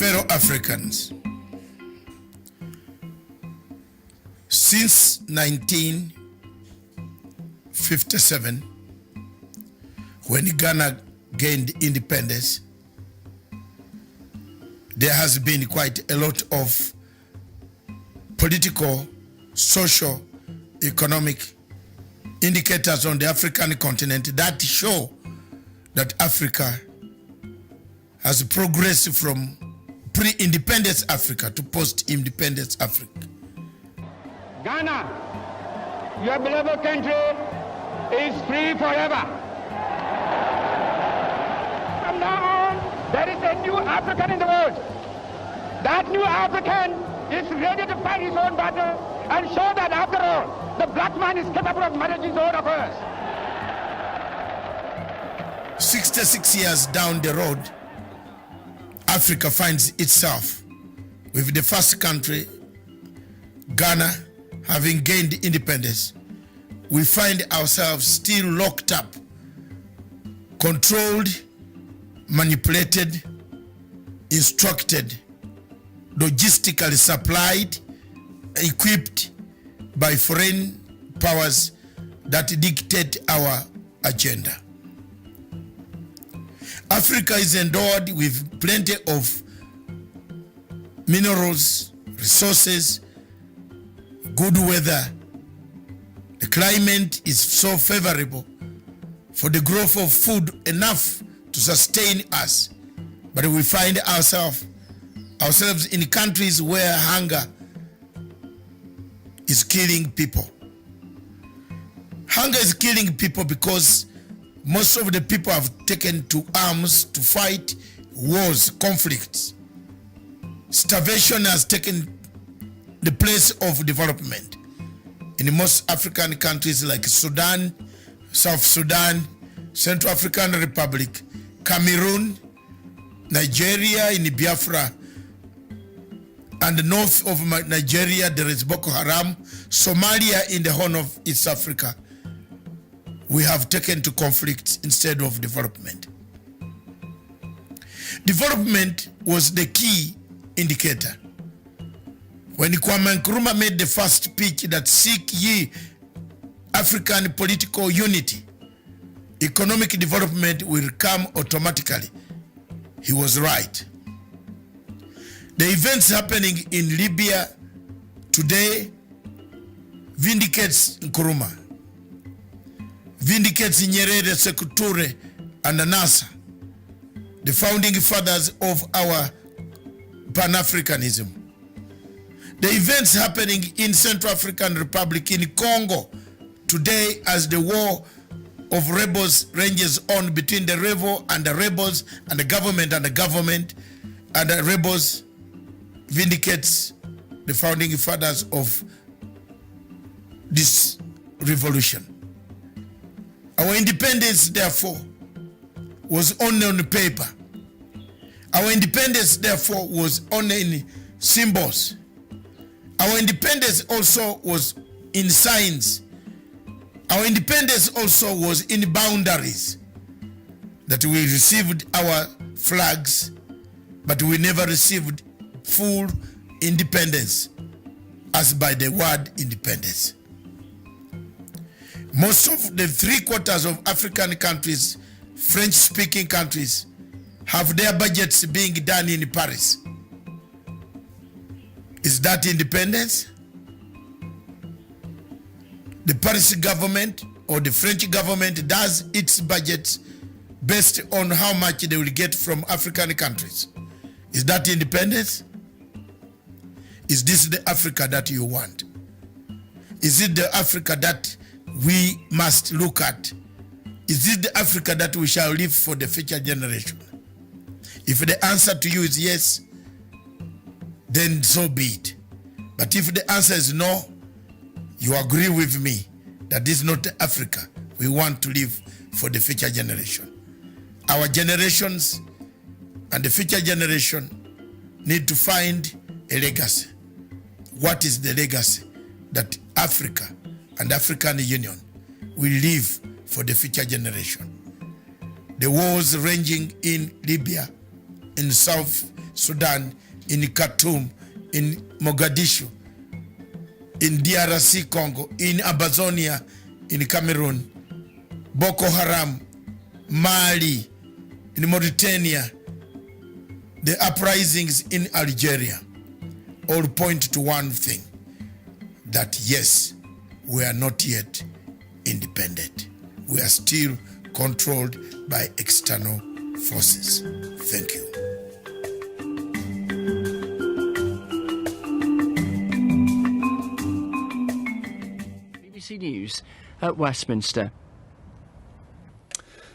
fellow Africans, since 1957, when Ghana gained independence, there has been quite a lot of political, social, economic indicators on the African continent that show that Africa has progressed from pre-independence Africa to post-independence Africa. Ghana, your beloved country, is free forever. From now on, there is a new African in the world. That new African is ready to fight his own battle and show that after all, the black man is capable of managing his own affairs. 66 years down the road, Africa finds itself with the first country, Ghana, having gained independence. We find ourselves still locked up, controlled, manipulated, instructed, logistically supplied, equipped by foreign powers that dictate our agenda. Africa is endowed with plenty of minerals, resources, good weather. The climate is so favorable for the growth of food enough to sustain us. But we find ourselves in countries where hunger is killing people. Hunger is killing people because most of the people have taken to arms to fight wars, conflicts. Starvation has taken the place of development. In most African countries like Sudan, South Sudan, Central African Republic, Cameroon, Nigeria, in Biafra, and the north of Nigeria, there is Boko Haram. Somalia, in the Horn of East Africa, we have taken to conflict instead of development. Development was the key indicator. When Kwame Nkrumah made the first speech that seek ye African political unity, economic development will come automatically, he was right. The events happening in Libya today vindicates Nkrumah, vindicates Nyerere, Sekou Toure, and Nasser, the founding fathers of our Pan-Africanism. The events happening in Central African Republic, in Congo today, as the war of rebels ranges on between the rebel and the rebels and the government and the rebels, vindicates the founding fathers of this revolution. Our independence, therefore, was only on paper. Our independence, therefore, was only in symbols. Our independence also was in signs. Our independence also was in boundaries. That we received our flags, but we never received full independence as by the word independence. Most of the 3/4 of African countries, French-speaking countries, have their budgets being done in Paris. Is that independence? The Paris government or the French government does its budgets based on how much they will get from African countries. Is that independence? Is this the Africa that you want? Is it the Africa that we must look at? Is it the Africa that we shall leave for the future generation? If the answer to you is yes, then so be it. But if the answer is no, you agree with me that this is not the Africa we want to live for the future generation. Our generations and the future generation need to find a legacy. What is the legacy that Africa and African Union will leave for the future generation? The wars ranging in Libya, in South Sudan, in Khartoum, in Mogadishu, in DRC Congo, in Amazonia, in Cameroon, Boko Haram, Mali, in Mauritania, the uprisings in Algeria, all point to one thing, that yes, we are not yet independent. We are still controlled by external forces. Thank you. BBC News at Westminster.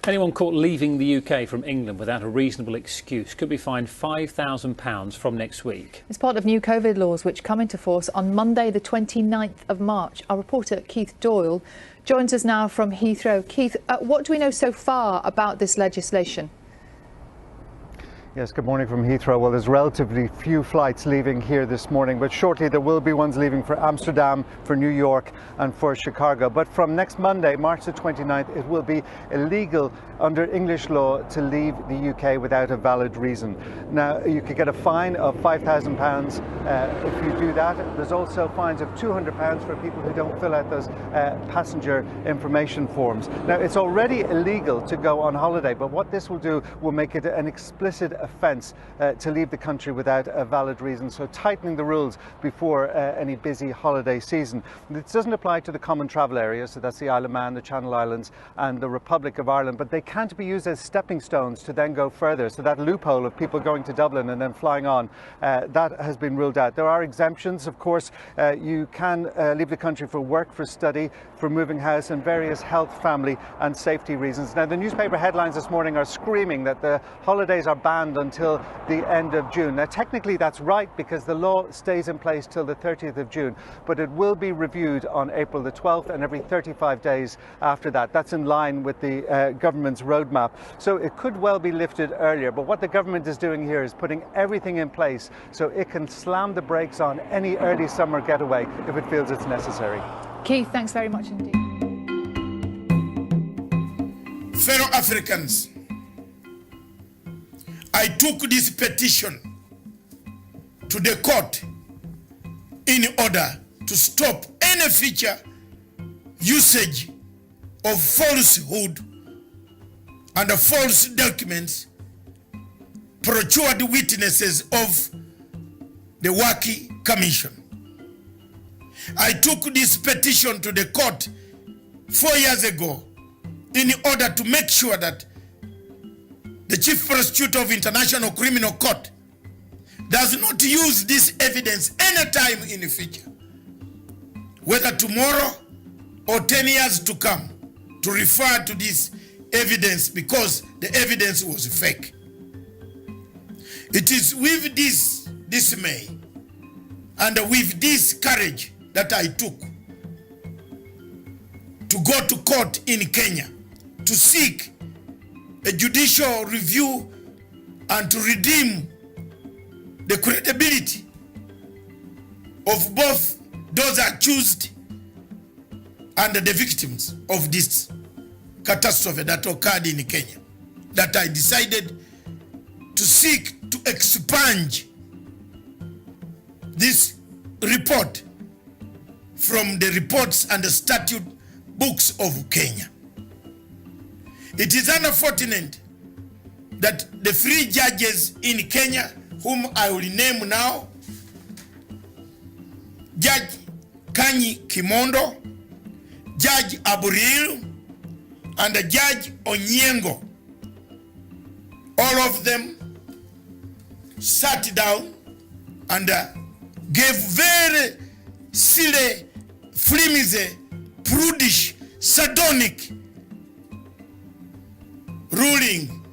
Anyone caught leaving the UK from England without a reasonable excuse could be fined £5,000 from next week. It's part of new COVID laws which come into force on Monday the 29th of March. Our reporter Keith Doyle joins us now from Heathrow. Keith, what do we know so far about this legislation? Yes, good morning from Heathrow. Well, there's relatively few flights leaving here this morning, but shortly there will be ones leaving for Amsterdam, for New York and for Chicago. But from next Monday, March the 29th, it will be illegal under English law to leave the UK without a valid reason. Now, you could get a fine of £5,000 if you do that. There's also fines of £200 for people who don't fill out those passenger information forms. Now, it's already illegal to go on holiday, but what this will do will make it an explicit offence to leave the country without a valid reason, so tightening the rules before any busy holiday season. This doesn't apply to the common travel areas, so that's the Isle of Man, the Channel Islands and the Republic of Ireland, but they can't be used as stepping stones to then go further. So that loophole of people going to Dublin and then flying on, that has been ruled out. There are exemptions, of course. You can leave the country for work, for study, for moving house and various health, family and safety reasons. Now, the newspaper headlines this morning are screaming that the holidays are banned until the end of June. Now, technically that's right because the law stays in place till the 30th of June, but it will be reviewed on April the 12th and every 35 days after that. That's in line with the government's roadmap. So it could well be lifted earlier, but what the government is doing here is putting everything in place so it can slam the brakes on any early summer getaway if it feels it's necessary. Keith, thanks very much indeed. Fellow Africans, I took this petition to the court in order to stop any future usage of falsehood and false documents, procured witnesses of the Waki Commission. I took this petition to the court 4 years ago in order to make sure that the Chief Prosecutor of International Criminal Court does not use this evidence anytime in the future, whether tomorrow or 10 years to come, to refer to this evidence because the evidence was fake. It is with this dismay and with this courage that I took to go to court in Kenya to seek a judicial review and to redeem the credibility of both those accused and the victims of this catastrophe that occurred in Kenya, that I decided to seek to expunge this report from the reports and the statute books of Kenya. It is unfortunate that the three judges in Kenya, whom I will name now, Judge Kanyi Kimondo, Judge Aburil, and Judge Onyengo, all of them sat down and gave very silly, flimsy, prudish, sardonic ruling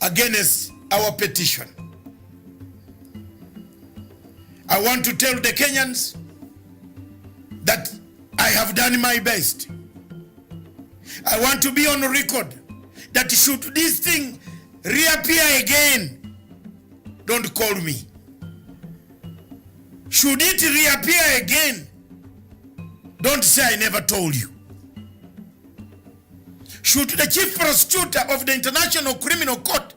against our petition. I want to tell the Kenyans that I have done my best. I want to be on record that should this thing reappear again, don't call me. Should it reappear again, don't say I never told you. Should the Chief Prosecutor of the International Criminal Court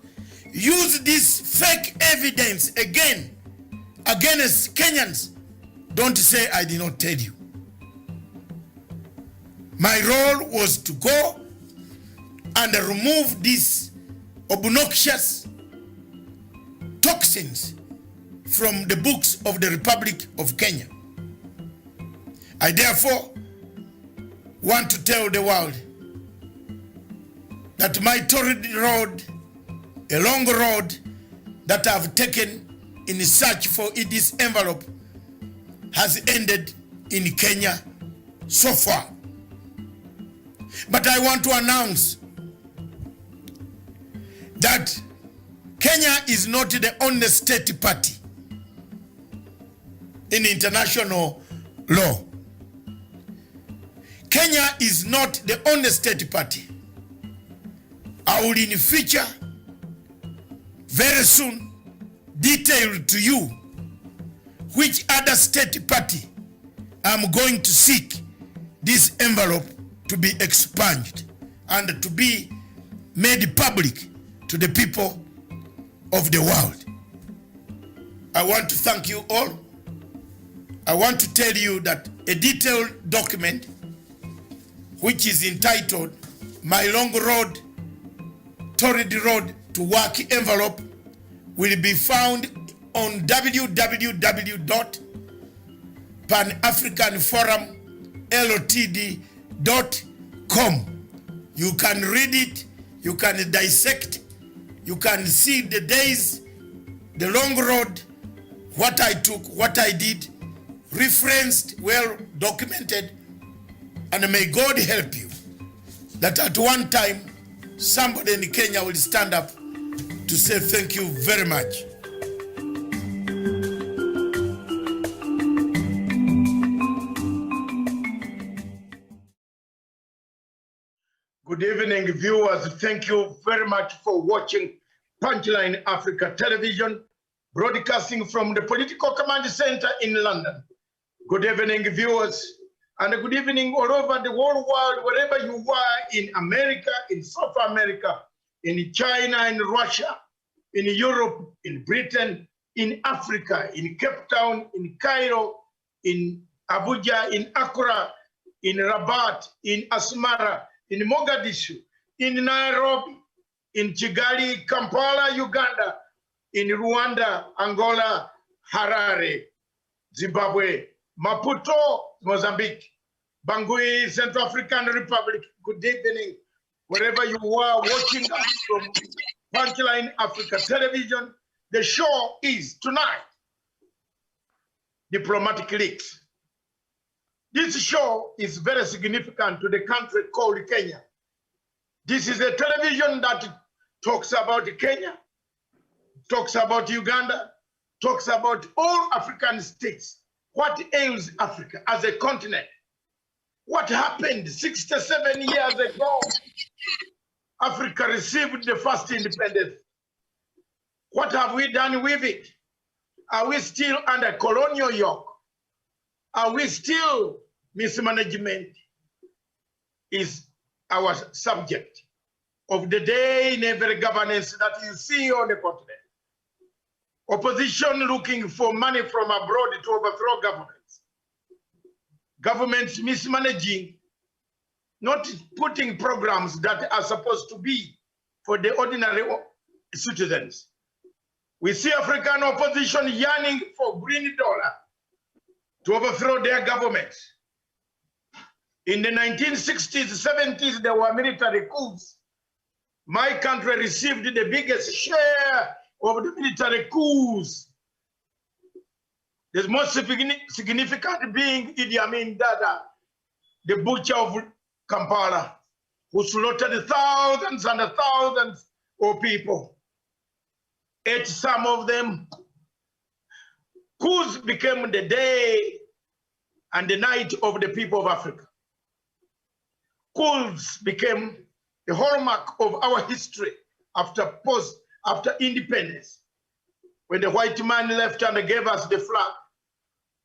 use this fake evidence again against Kenyans, don't say I did not tell you. My role was to go and remove these obnoxious toxins from the books of the Republic of Kenya. I therefore want to tell the world that my torrid road, a long road that I've taken in search for this envelope, has ended in Kenya so far. But I want to announce that Kenya is not the only state party in international law. Kenya is not the only state party. I will in future very soon detail to you which other state party I'm going to seek this envelope to be expunged and to be made public to the people of the world. I want to thank you all. I want to tell you that a detailed document which is entitled My Long Road, Torrid Road to Work envelope will be found on www.panafricanforumltd.com. You can read it, you can dissect, you can see the days, the long road, what I took, what I did, referenced, well documented, and may God help you that at one time somebody in Kenya will stand up to say thank you very much. Good evening, viewers. Thank you very much for watching Punchline Africa Television, broadcasting from the Political Command Center in London. Good evening, viewers, and good evening all over the whole world, wherever you are, in America, in South America, in China, in Russia, in Europe, in Britain, in Africa, in Cape Town, in Cairo, in Abuja, in Accra, in Rabat, in Asmara, in Mogadishu, in Nairobi, in Kigali, Kampala, Uganda, in Rwanda, Angola, Harare, Zimbabwe, Maputo, Mozambique, Bangui, Central African Republic. Good evening, wherever you are watching us from Punchline Africa Television. The show is tonight, Diplomatic Leaks. This show is very significant to the country called Kenya. This is a television that talks about Kenya, talks about Uganda, talks about all African states. What ails Africa as a continent? What happened 67 years ago? Africa received the first independence. What have we done with it? Are we still under colonial yoke? Are we still mismanagement? Is our subject of the day in every governance that you see on the continent. Opposition looking for money from abroad to overthrow governments. Governments mismanaging, not putting programs that are supposed to be for the ordinary citizens. We see African opposition yearning for green dollar to overthrow their governments. In the 1960s, 70s, there were military coups. My country received the biggest share of the military coups. The most significant being Idi Amin Dada, the butcher of Kampala, who slaughtered thousands and thousands of people. Ate some of them. Coups became the day and the night of the people of Africa. Coups became the hallmark of our history after independence. When the white man left and gave us the flag,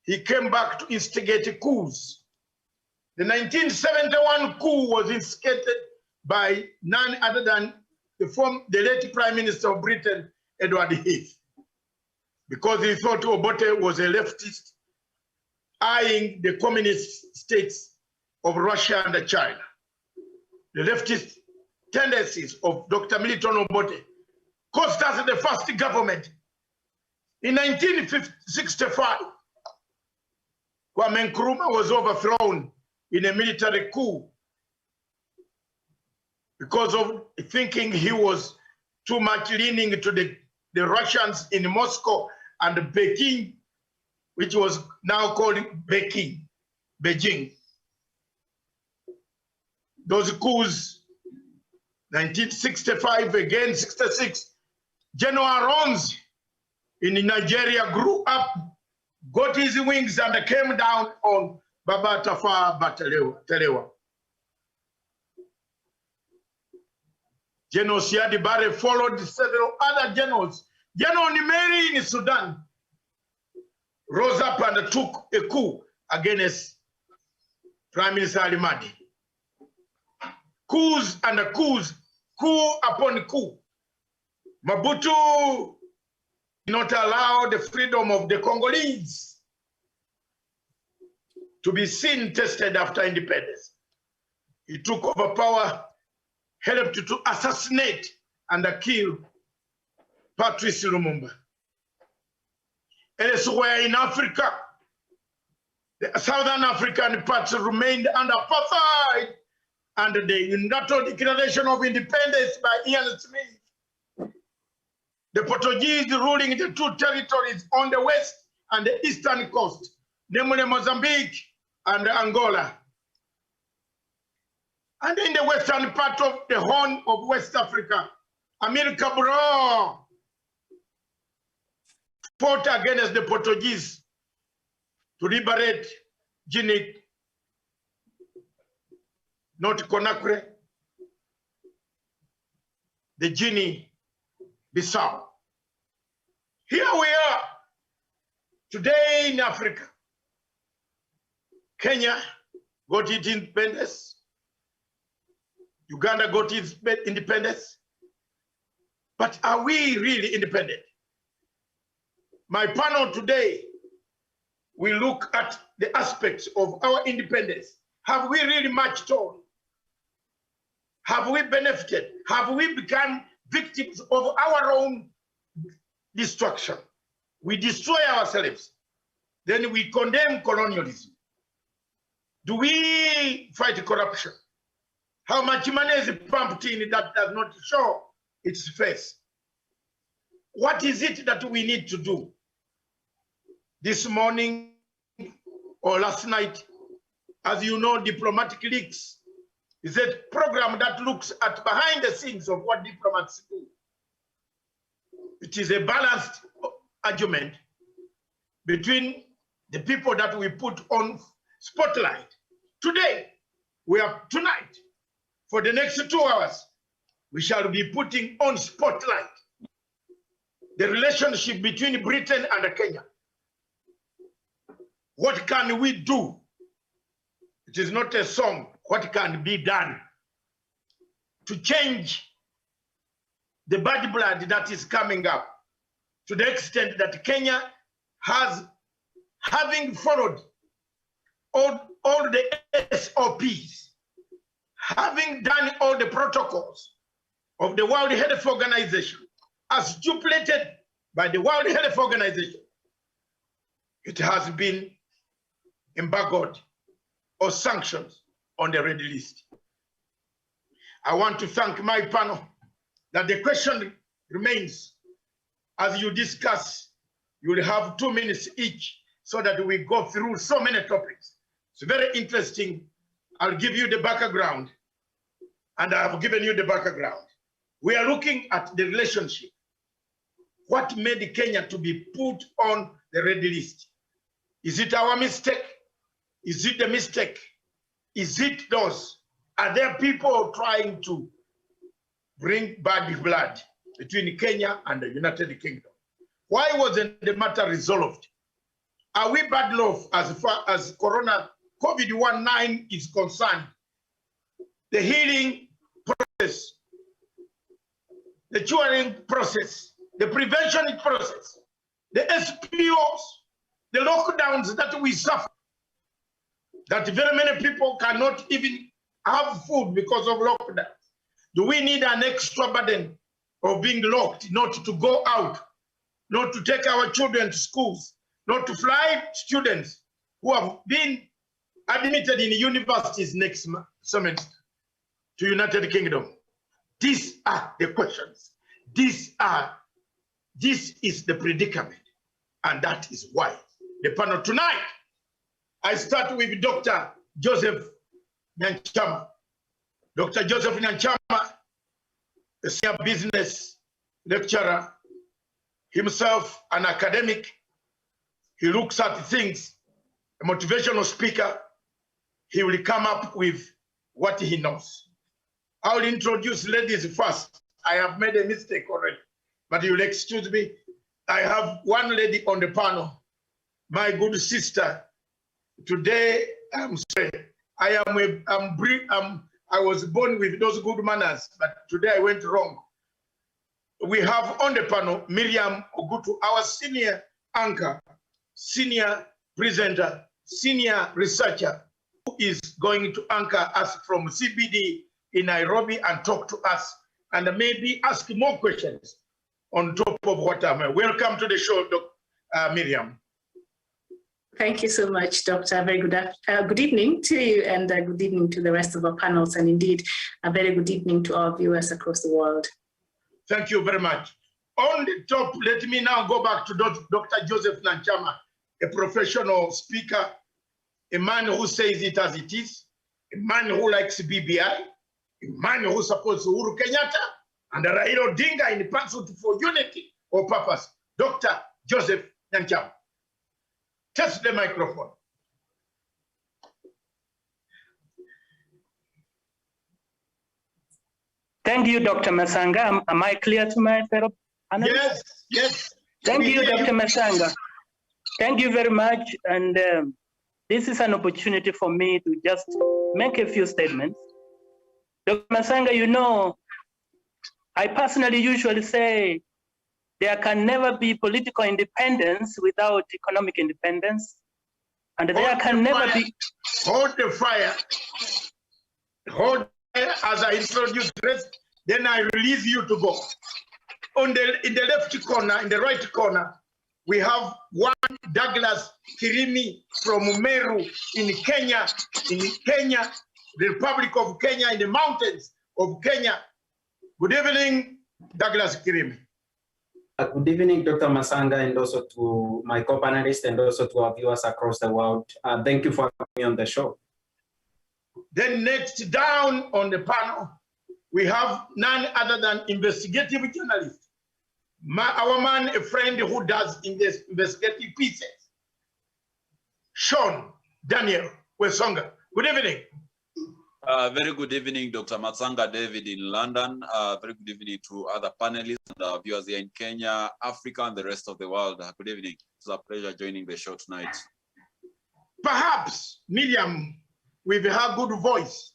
he came back to instigate coups. The 1971 coup was instigated by none other than the late Prime Minister of Britain, Edward Heath, because he thought Obote was a leftist, eyeing the communist states of Russia and China. The leftist tendencies of Dr. Milton Obote cost us the first government. In 1965, Kwame Nkrumah was overthrown in a military coup because of thinking he was too much leaning to the Russians in Moscow and Peking, which was now called Beijing. Those coups, 1965, again 66, General Aronzi in Nigeria grew up, got his wings and came down on Baba Tafawa Balewa. General Siad Barre followed several other generals. General Nimeri in Sudan rose up and took a coup against Prime Minister Ali Mahdi. Coups and coups, coup upon coup. Mobutu did not allow the freedom of the Congolese to be seen tested after independence. He took over power, helped to assassinate and kill Patrice Lumumba. Elsewhere in Africa, the Southern African parts remained under apartheid, and the Unilateral Declaration of Independence by Ian Smith. The Portuguese ruling the two territories on the west and the eastern coast, namely Mozambique and Angola. And in the western part of the Horn of West Africa, Amir Cabral fought against the Portuguese to liberate Guinea, not Conakry, the Guinea-Bissau. Here we are today in Africa. Kenya got its independence. Uganda got its independence. But are we really independent? My panel today will look at the aspects of our independence. Have we really marched on? Have we benefited? Have we become victims of our own destruction? We destroy ourselves. Then we condemn colonialism. Do we fight corruption? How much money is pumped in that does not show its face? What is it that we need to do? This morning or last night, as you know, Diplomatic Leaks is a program that looks at behind the scenes of what diplomats do. It is a balanced argument between the people that we put on spotlight. Today, tonight, for the next 2 hours, we shall be putting on spotlight the relationship between Britain and Kenya. What can we do? It is not a song. What can be done to change the bad blood that is coming up, to the extent that Kenya has, having followed all the SOPs, having done all the protocols of the World Health Organization, as stipulated by the World Health Organization, it has been embargoed or sanctioned on the red list. I want to thank my panel that the question remains. As you discuss, you will have 2 minutes each so that we go through so many topics. It's very interesting. I'll give you the background, and I have given you the background. We are looking at the relationship. What made Kenya to be put on the red list? Is it our mistake? Is it the mistake? Is it those? Are there people trying to bring bad blood between Kenya and the United Kingdom? Why wasn't the matter resolved? Are we bad off as far as COVID-19 is concerned? The healing process the curing process, the prevention process, the SPOs, the lockdowns that we suffer, that very many people cannot even have food because of lockdown. Do we need an extra burden of being locked, not to go out, not to take our children to schools, not to fly students who have been admitted in universities next semester to United Kingdom? These are the questions. This is the predicament. And that is why the panel tonight, I start with Dr. Joseph Nyanchama. Dr. Joseph Nyanchama, a senior business lecturer, himself an academic. He looks at things, a motivational speaker. He will come up with what he knows. I will introduce ladies first. I have made a mistake already, but you'll excuse me. I have one lady on the panel, my good sister. Today, I'm sorry, I was born with those good manners, but today I went wrong. We have on the panel Miriam Ogutu, our senior anchor, senior presenter, senior researcher, who is going to anchor us from CBD in Nairobi and talk to us and maybe ask more questions on top of what I'm. Welcome to the show, Dr. Miriam. Thank you so much, Doctor. Very good evening to you, and good evening to the rest of our panels, and indeed a very good evening to our viewers across the world. Thank you very much. On the top, let me now go back to Dr. Joseph Nyanchama, a professional speaker, a man who says it as it is, a man who likes BBI, a man who supports Uhuru Kenyatta and Raila Odinga in the pursuit for unity or purpose. Dr. Joseph Nyanchama. Test the microphone. Thank you, Dr. Masanga. Am I clear to my fellow panelists? Yes, yes. Thank you, Dr. Masanga. Thank you very much. And this is an opportunity for me to just make a few statements. Dr. Masanga, you know, I personally usually say there can never be political independence without economic independence. And there can never be... Hold the fire. Hold as I introduce this, then I release you to go. In the left corner, in the right corner, we have one Douglas Kirimi from Meru in Kenya, the Republic of Kenya, in the mountains of Kenya. Good evening, Douglas Kirimi. Good evening, Dr. Masanga, and also to my co-panelists and also to our viewers across the world. Thank you for having me on the show. Then next down on the panel, we have none other than investigative journalist. Our man, a friend who does investigative pieces, Sean Daniel Wesonga. Good evening. Very good evening, Dr. Masanga David in London. Very good evening to other panelists and our viewers here in Kenya, Africa, and the rest of the world. Good evening. It's a pleasure joining the show tonight. Perhaps Miriam, with her good voice,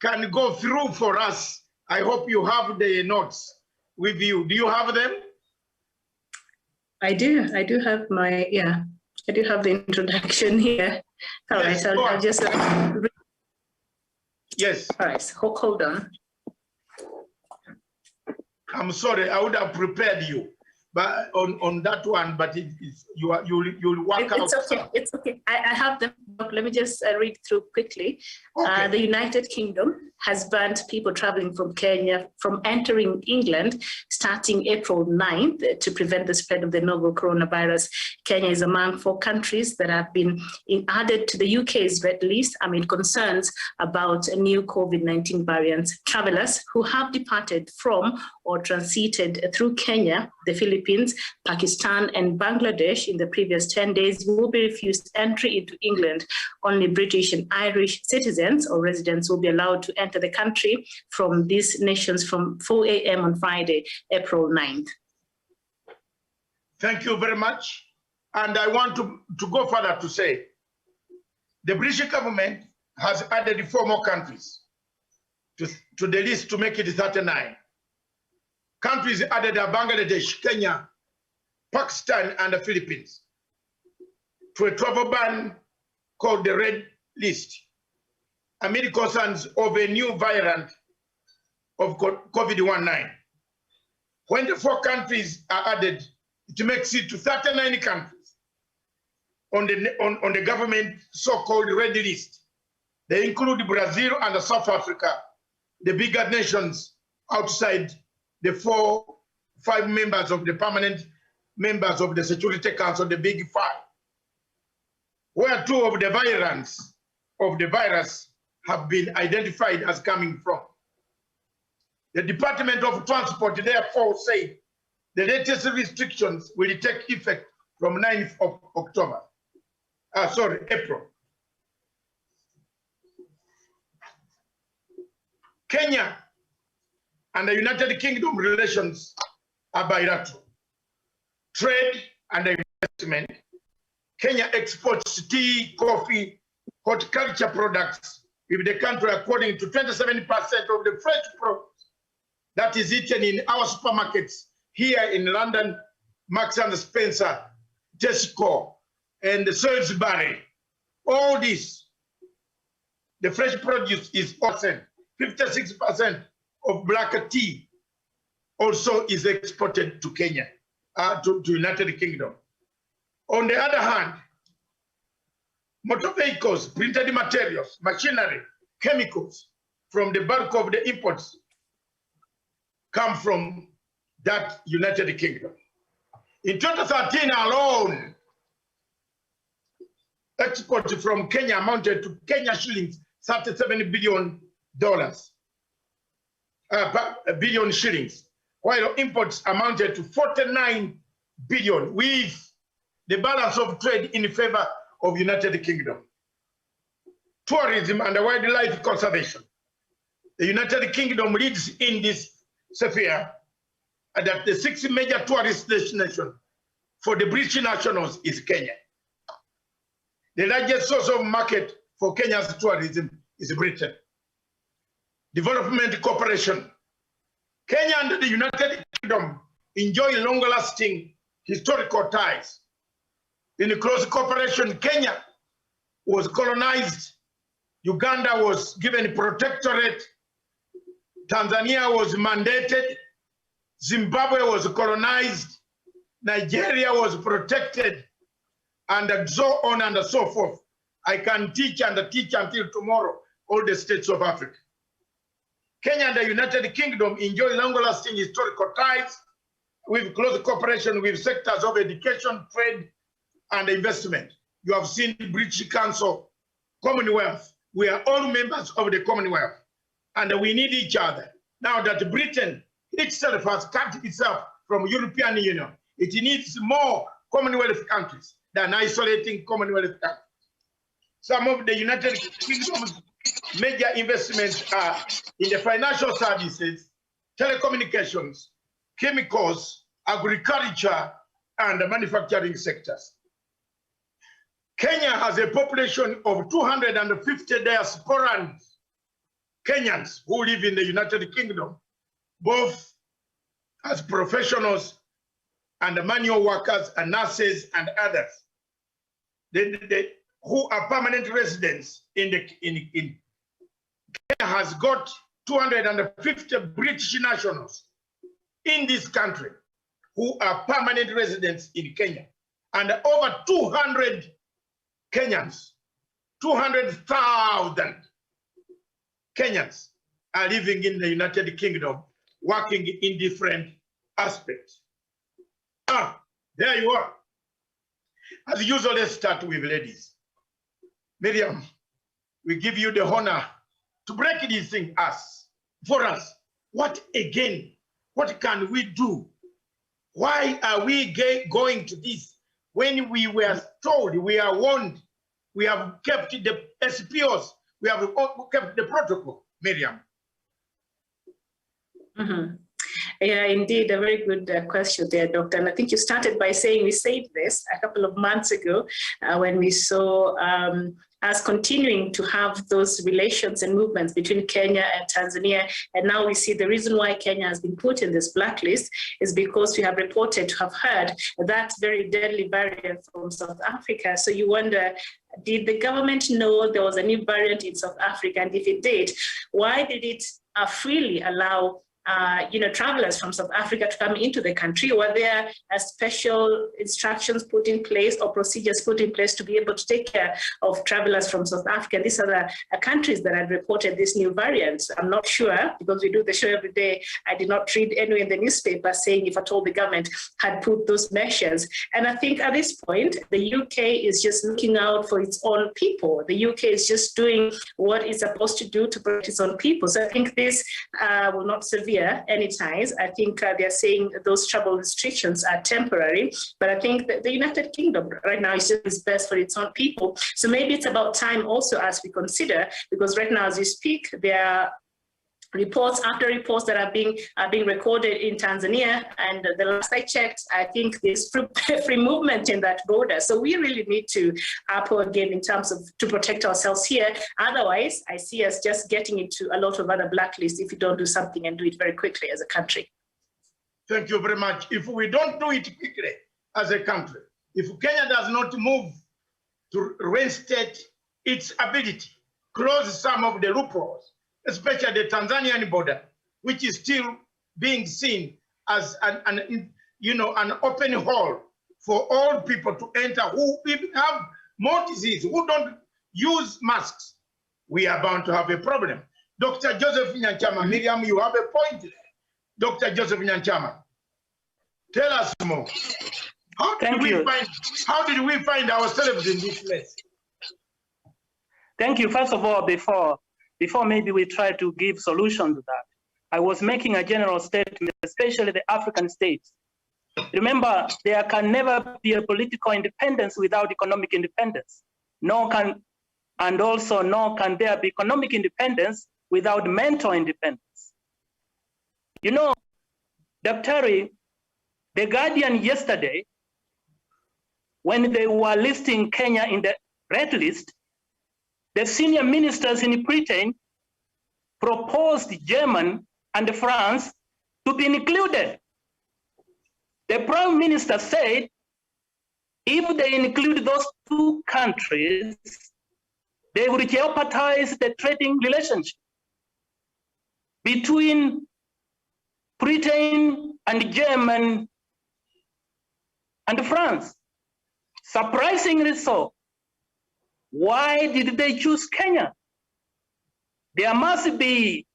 can go through for us. I hope you have the notes with you. Do you have them? I do have my, I do have the introduction here. All yes, right, I'll just... Yes. All right, hold on. I'm sorry, I would have prepared you, but on that one, but you'll work out. It's okay. It's okay. I have them. Let me just read through quickly. Okay. The United Kingdom has banned people traveling from Kenya from entering England starting April 9th to prevent the spread of the novel coronavirus. Kenya is among 4 countries that have been added to the UK's red list amid concerns about new COVID-19 variants. Travelers who have departed from or transited through Kenya, the Philippines, Pakistan, and Bangladesh in the previous 10 days will be refused entry into England. Only British and Irish citizens or residents will be allowed to enter the country from these nations from 4 a.m. on Friday, April 9th. Thank you very much. And I want to go further to say, the British government has added 4 more countries to the list to make it 39. Countries added are Bangladesh, Kenya, Pakistan, and the Philippines to a travel ban called the Red List, amid concerns of a new variant of COVID-19. When the 4 countries are added, it makes it to 39 countries on the government so-called Red List. They include Brazil and South Africa, the bigger nations outside the 5 members of the permanent members of the Security Council, the Big Five, where 2 of the variants of the virus have been identified as coming from. The Department of Transport therefore said the latest restrictions will take effect from 9th of April. Kenya and the United Kingdom relations are bilateral. Trade and investment. Kenya exports tea, coffee, horticulture products with the country according to 27% of the fresh produce that is eaten in our supermarkets here in London, Marks and Spencer, Tesco, and Salisbury. All this, the fresh produce is 56% of black tea also is exported to Kenya, to United Kingdom. On the other hand, motor vehicles, printed materials, machinery, chemicals from the bulk of the imports come from that United Kingdom. In 2013 alone, exports from Kenya amounted to Kenya shillings $37 billion, billion shillings, while imports amounted to 49 billion, with the balance of trade in favor of United Kingdom. Tourism and wildlife conservation. The United Kingdom leads in this sphere, and that the 6th major tourist destination for the British nationals is Kenya. The largest source of market for Kenya's tourism is Britain. Development cooperation. Kenya and the United Kingdom enjoy long-lasting historical ties. In close cooperation, Kenya was colonized, Uganda was given protectorate, Tanzania was mandated, Zimbabwe was colonized, Nigeria was protected, and so on and so forth. I can teach and teach until tomorrow all the states of Africa. Kenya and the United Kingdom enjoy long-lasting historical ties with close cooperation with sectors of education, trade, and investment. You have seen British Council, Commonwealth. We are all members of the Commonwealth, and we need each other. Now that Britain itself has cut itself from European Union, it needs more Commonwealth countries than isolating Commonwealth countries. Some of the United Kingdom's major investments are in the financial services, telecommunications, chemicals, agriculture, and the manufacturing sectors. Kenya has a population of 250 diasporan Kenyans who live in the United Kingdom, both as professionals and manual workers and nurses and others. Who are permanent residents in Kenya has got 250 British nationals in this country who are permanent residents in Kenya, and over 200 Kenyans, 200,000 Kenyans are living in the United Kingdom, working in different aspects. There you are. As usual, let's start with ladies. Miriam, we give you the honor to break this thing for us. What again? What can we do? Why are we going to this when we were told, we are warned, we have kept the SPOs, we have kept the protocol, Miriam? Yeah, indeed, a very good question there, Doctor. And I think you started by saying we said this a couple of months ago when we saw us continuing to have those relations and movements between Kenya and Tanzania. And now we see the reason why Kenya has been put in this blacklist is because we have reported to have heard that very deadly variant from South Africa. So you wonder, did the government know there was a new variant in South Africa? And if it did, why did it freely allow travelers from South Africa to come into the country? Were there special instructions put in place or procedures put in place to be able to take care of travelers from South Africa? These are the countries that had reported this new variant. I'm not sure, because we do the show every day. I did not read anywhere in the newspaper saying if at all the government had put those measures. And I think at this point, the UK is just looking out for its own people. The UK is just doing what it's supposed to do to protect its own people. So I think this will not severe any ties. I think they're saying those travel restrictions are temporary, but I think that the United Kingdom right now is just best for its own people. So maybe it's about time also as we consider, because right now as we speak, there are reports after reports that are being recorded in Tanzania, and the last I checked, I think there's free movement in that border. So we really need to up our game in terms of to protect ourselves here. Otherwise, I see us just getting into a lot of other blacklists if we don't do something and do it very quickly as a country. Thank you very much. If we don't do it quickly as a country, if Kenya does not move to reinstate its ability, close some of the loopholes, especially the Tanzanian border, which is still being seen as an open hole for all people to enter who even have more disease, who don't use masks. We are bound to have a problem. Dr. Joseph Nyanchama, Miriam, you have a point there. Dr. Joseph Nyanchama, tell us more. How did we find ourselves in this place? Thank you. First of all, before maybe we try to give solution to that, I was making a general statement, especially the African states. Remember, there can never be a political independence without economic independence. Nor can there be economic independence without mental independence. You know, Dr. The Guardian yesterday, when they were listing Kenya in the red list, the senior ministers in Britain proposed Germany and France to be included. The Prime Minister said, if they include those two countries, they will jeopardize the trading relationship between Britain and Germany and France. Surprisingly so. Why did they choose Kenya? There must be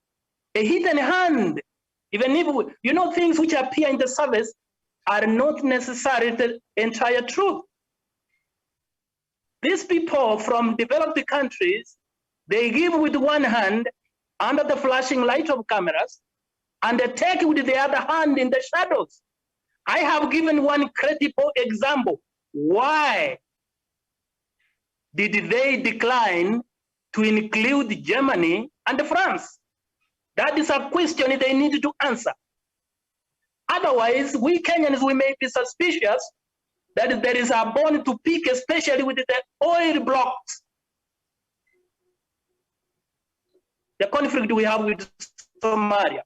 a hidden hand. Even if, things which appear in the surface are not necessarily the entire truth. These people from developed countries, they give with one hand under the flashing light of cameras, and they take with the other hand in the shadows. I have given one credible example. Why did they decline to include Germany and France? That is a question they need to answer. Otherwise, we Kenyans, we may be suspicious that there is a bone to pick, especially with the oil blocks. The conflict we have with Somalia.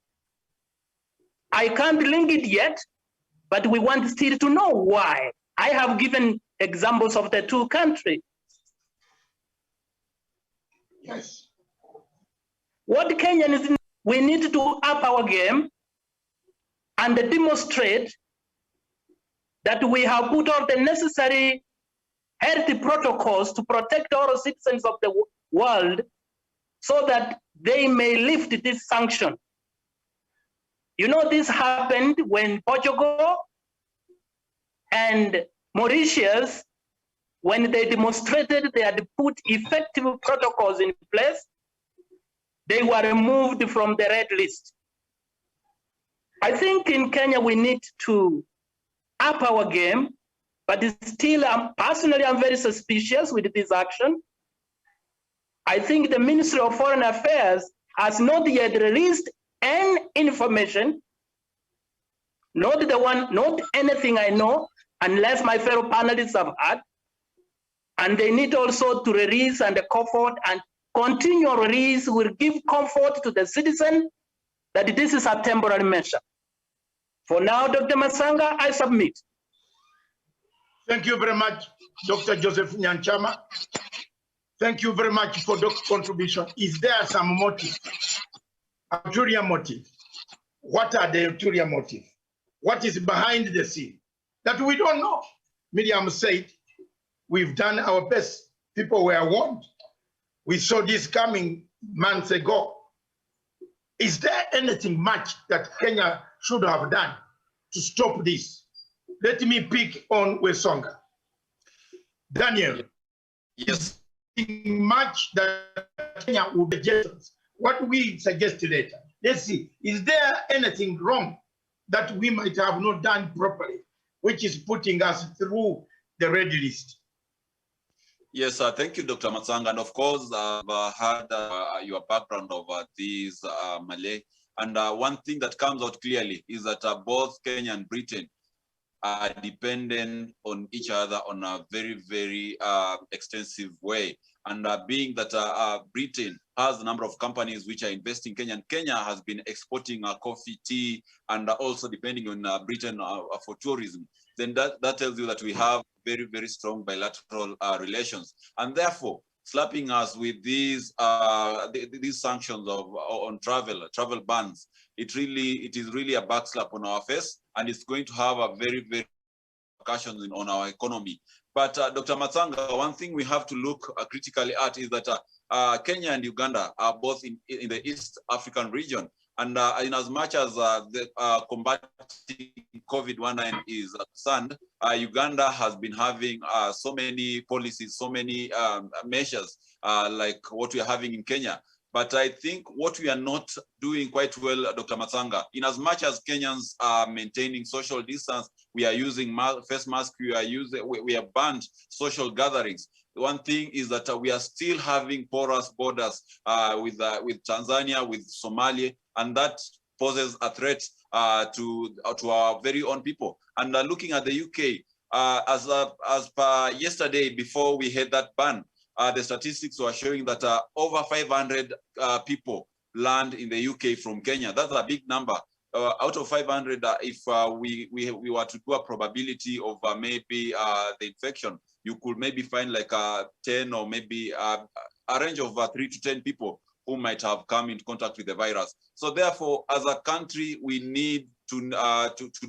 I can't link it yet, but we want still to know why. I have given examples of the two countries. Yes. What Kenyans, we need to up our game and demonstrate that we have put all the necessary health protocols to protect all citizens of the world so that they may lift this sanction. This happened when Portugal and Mauritius, when they demonstrated they had put effective protocols in place, they were removed from the red list. I think in Kenya we need to up our game, but still, personally, I'm very suspicious with this action. I think the Ministry of Foreign Affairs has not yet released any information not anything I know, unless my fellow panelists have had. And they need also to release and comfort, and continual release will give comfort to the citizen that this is a temporary measure. For now, Dr. Masanga, I submit. Thank you very much, Dr. Joseph Nyanchama. Thank you very much for the contribution. Is there some motive, ulterior motive? What are the ulterior motive? What is behind the scene? That we don't know. Miriam said, we've done our best. People were warned. We saw this coming months ago. Is there anything much that Kenya should have done to stop this? Let me pick on Wesonga. Daniel. Yes. Much that Kenya would suggest. What we suggested later. Let's see. Is there anything wrong that we might have not done properly, which is putting us through the red list? Yes, thank you, Dr. Matsanga. And of course, I've heard your background of these Malay. And one thing that comes out clearly is that both Kenya and Britain are dependent on each other on a very, very extensive way. And being that Britain has a number of companies which are investing in Kenya, and Kenya has been exporting coffee, tea, and also depending on Britain for tourism, then that tells you that we have very, very strong bilateral relations. And therefore, slapping us with these sanctions on travel bans, it is really a backslap on our face, and it's going to have a very, very repercussions on our economy. But Dr. Matsanga, one thing we have to look critically at is that Kenya and Uganda are both in the East African region. And in as much as combating COVID-19 is concerned, Uganda has been having so many policies, so many measures like what we are having in Kenya. But I think what we are not doing quite well, Dr. Matsanga, in as much as Kenyans are maintaining social distance, we are using face masks, we have banned social gatherings. One thing is that we are still having porous borders with Tanzania, with Somalia, and that poses a threat to our very own people. And looking at the UK, as per yesterday, before we had that ban, the statistics were showing that over 500 people land in the UK from Kenya. That's a big number. Out of 500, if we were to do a probability of maybe the infection, you could maybe find like 10 or maybe a range of 3 to 10 people who might have come into contact with the virus. So therefore, as a country, we need to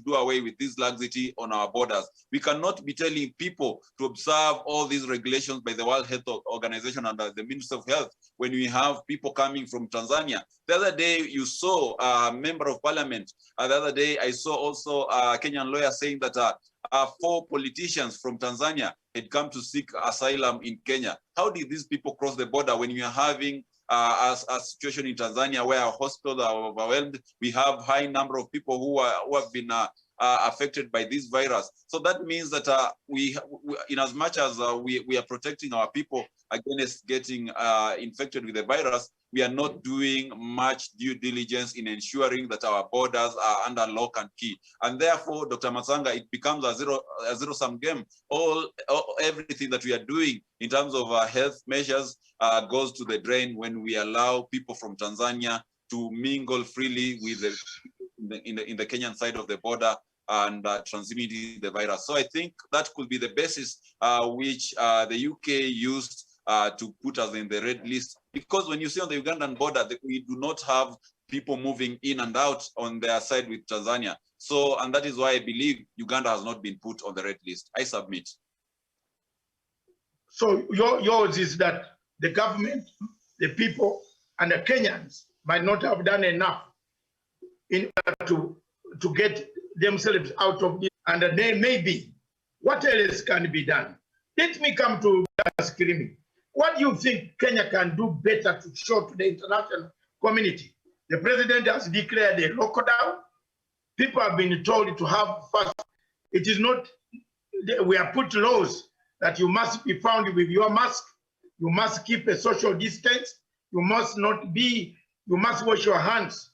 do away with this laxity on our borders. We cannot be telling people to observe all these regulations by the World Health Organization and the Ministry of Health when we have people coming from Tanzania. The other day, you saw a member of parliament. The other day, I saw also a Kenyan lawyer saying that 4 politicians from Tanzania had come to seek asylum in Kenya. How did these people cross the border when we are having a situation in Tanzania where our hospitals are overwhelmed? We have high number of people who have been affected by this virus. So that means that in as much as we are protecting our people against getting infected with the virus, we are not doing much due diligence in ensuring that our borders are under lock and key. And therefore, Dr. Matsanga, it becomes a zero-sum game. Everything that we are doing in terms of health measures goes to the drain when we allow people from Tanzania to mingle freely with in the Kenyan side of the border and transmitting the virus. So I think that could be the basis which the UK used to put us in the red list. Because when you see on the Ugandan border, we do not have people moving in and out on their side with Tanzania. So, and that is why I believe Uganda has not been put on the red list. I submit. So yours is that the government, the people, and the Kenyans might not have done enough in order to get themselves out of this. And they may be. What else can be done? Let me come to screaming. What do you think Kenya can do better to show to the international community? The president has declared a lockdown. People have been told to have fast. It is not, we have put laws that you must be found with your mask. You must keep a social distance. You must wash your hands.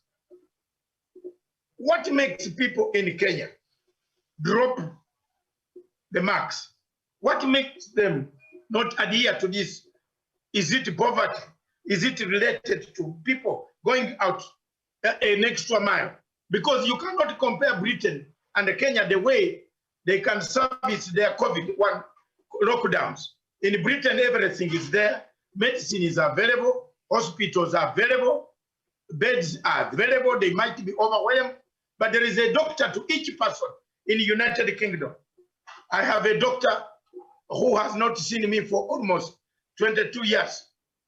what makes people in Kenya drop the marks? What makes them not adhere to this? Is it poverty? Is it related to people going out an extra mile? Because you cannot compare Britain and Kenya the way they can service their COVID-1 lockdowns. In Britain, everything is there. Medicine is available. Hospitals are available. Beds are available. They might be overwhelmed, but there is a doctor to each person in the United Kingdom. I have a doctor who has not seen me for almost 22 years.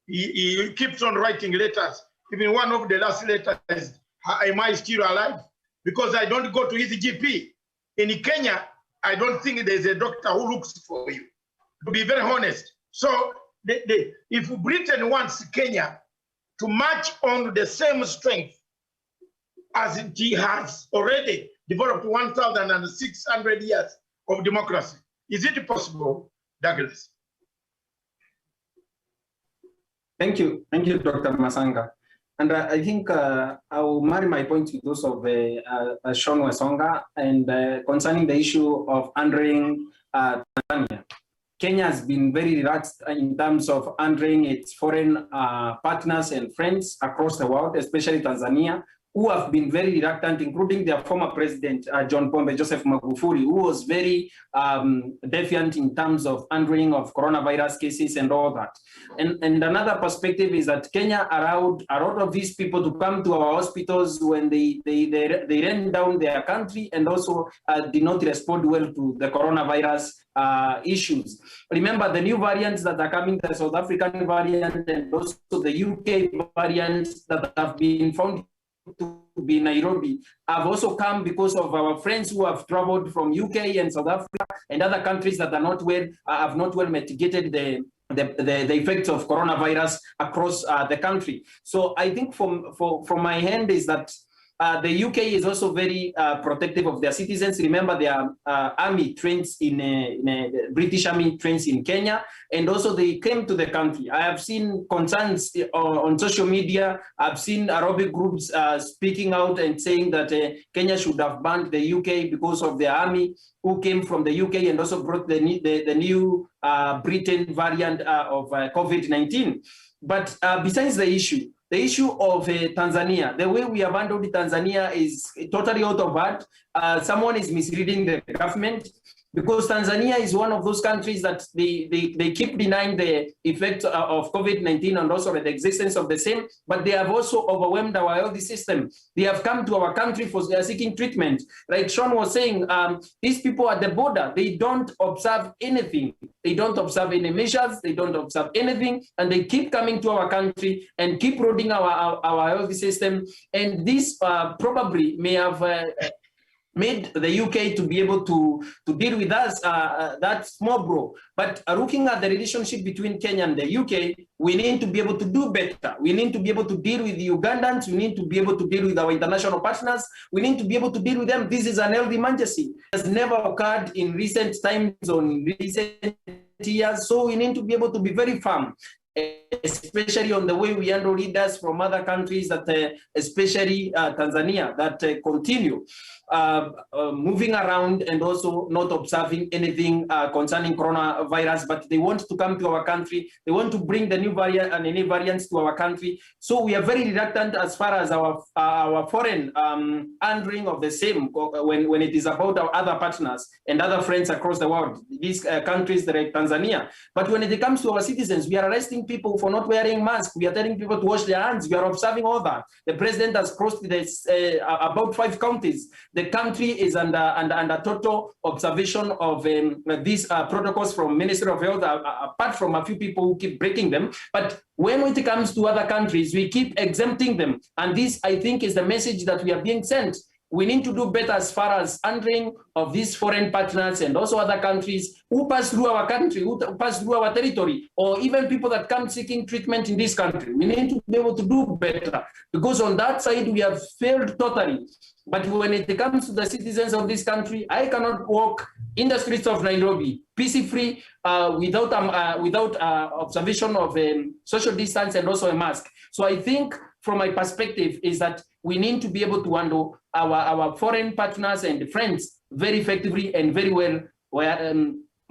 He keeps on writing letters. Even one of the last letters is, am I still alive? Because I don't go to his GP. In Kenya, I don't think there's a doctor who looks for you, to be very honest. So if Britain wants Kenya to march on the same strength as it has already developed 1,600 years of democracy, is it possible, Douglas? Thank you, Dr. Masanga. And I think I will marry my point to those of Sean Wesonga and concerning the issue of honoring Tanzania. Kenya has been very relaxed in terms of honoring its foreign partners and friends across the world, especially Tanzania, who have been very reluctant, including their former president, John Pombe Joseph Magufuli, who was very defiant in terms of honoring of coronavirus cases and all that. And another perspective is that Kenya allowed a lot of these people to come to our hospitals when they ran down their country and also did not respond well to the coronavirus issues. Remember the new variants that are coming, the South African variant and also the UK variants that have been found to be Nairobi have also come because of our friends who have traveled from UK and South Africa and other countries that are not well, have not well mitigated the effects of coronavirus across the country. So I think from my hand is that the UK is also very protective of their citizens. Remember, their army trains in British Army trains in Kenya, and also they came to the country. I have seen concerns on social media. I've seen Arabic groups speaking out and saying that Kenya should have banned the UK because of their army who came from the UK and also brought the new Britain variant of COVID-19. But besides the issue of Tanzania, the way we abandoned Tanzania is totally out of hand. Someone is misleading the government, because Tanzania is one of those countries that they keep denying the effect of COVID-19 and also the existence of the same, but they have also overwhelmed our health system. They have come to our country for seeking treatment. Like Sean was saying, these people at the border, they don't observe anything. They don't observe any measures, they don't observe anything, and they keep coming to our country and keep eroding our health system. And this probably may have made the UK to be able to deal with us, that small bro. But looking at the relationship between Kenya and the UK, we need to be able to do better. We need to be able to deal with the Ugandans. We need to be able to deal with our international partners. We need to be able to deal with them. This is an health emergency. It has never occurred in recent times or in recent years. So we need to be able to be very firm, especially on the way we handle leaders from other countries, that especially Tanzania, that continue moving around and also not observing anything concerning coronavirus, but they want to come to our country. They want to bring the new variant and any variants to our country. So we are very reluctant as far as our foreign handling of the same when it is about our other partners and other friends across the world, these countries like Tanzania. But when it comes to our citizens, we are arresting people for not wearing masks. We are telling people to wash their hands. We are observing all that. The president has crossed this, about 5 counties. The country is under total observation of these protocols from Ministry of Health, apart from a few people who keep breaking them. But when it comes to other countries, we keep exempting them. And this, I think, is the message that we are being sent. We need to do better as far as handling of these foreign partners and also other countries who pass through our country, who pass through our territory, or even people that come seeking treatment in this country. We need to be able to do better, because on that side, we have failed totally. But when it comes to the citizens of this country, I cannot walk in the streets of Nairobi, PC-free, without observation of social distance and also a mask. So I think from my perspective, is that we need to be able to handle our foreign partners and friends very effectively and very well,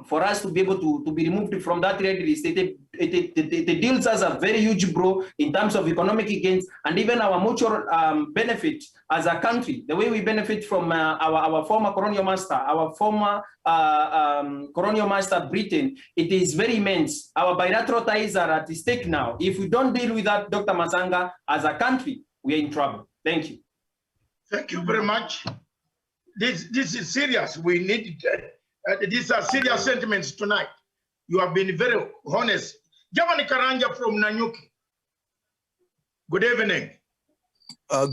for us to be able to be removed from that red list. It deals us a very huge blow in terms of economic gains and even our mutual benefit as a country. The way we benefit from our former colonial master, Britain, it is very immense. Our bilateral ties are at stake now. If we don't deal with that, Dr. Masanga, as a country, we are in trouble. Thank you. Thank you very much. This is serious. We need these are serious sentiments tonight. You have been very honest. Javani Karanja from Nanyuki. Good evening.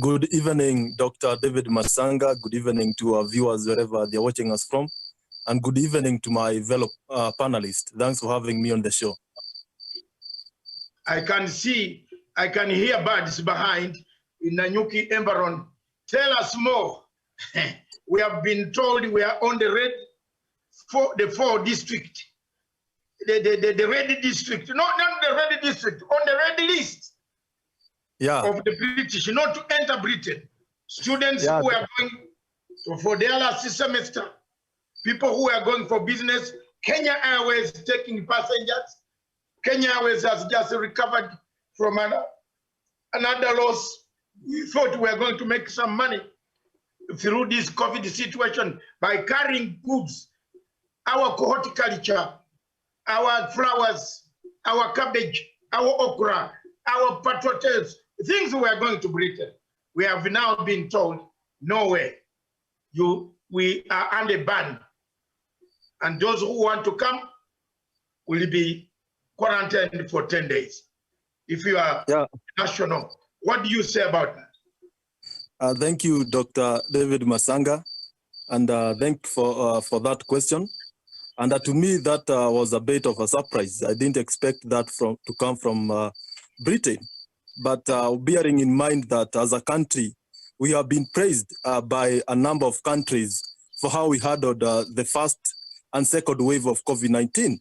Good evening, Dr. David Masanga. Good evening to our viewers wherever they're watching us from. And good evening to my fellow panelists. Thanks for having me on the show. I can hear birds behind in Nanyuki Embaron. Tell us more. We have been told we are on the the four district, the red district, not the red district, on the red list of the British, not to enter Britain. Students who are going for their last semester, people who are going for business. Kenya Airways taking passengers. Kenya Airways has just recovered from another loss. We thought we were going to make some money through this COVID situation by carrying goods, our horticulture, our flowers, our cabbage, our okra, our potatoes, things we are going to Britain. We have now been told, no way, we are under ban. And those who want to come will be quarantined for 10 days. If you are national, what do you say about that? Thank you, Dr. David Masanga, and thank you for that question. And to me, that was a bit of a surprise. I didn't expect that to come from Britain. But bearing in mind that as a country, we have been praised by a number of countries for how we handled the first and second wave of COVID-19.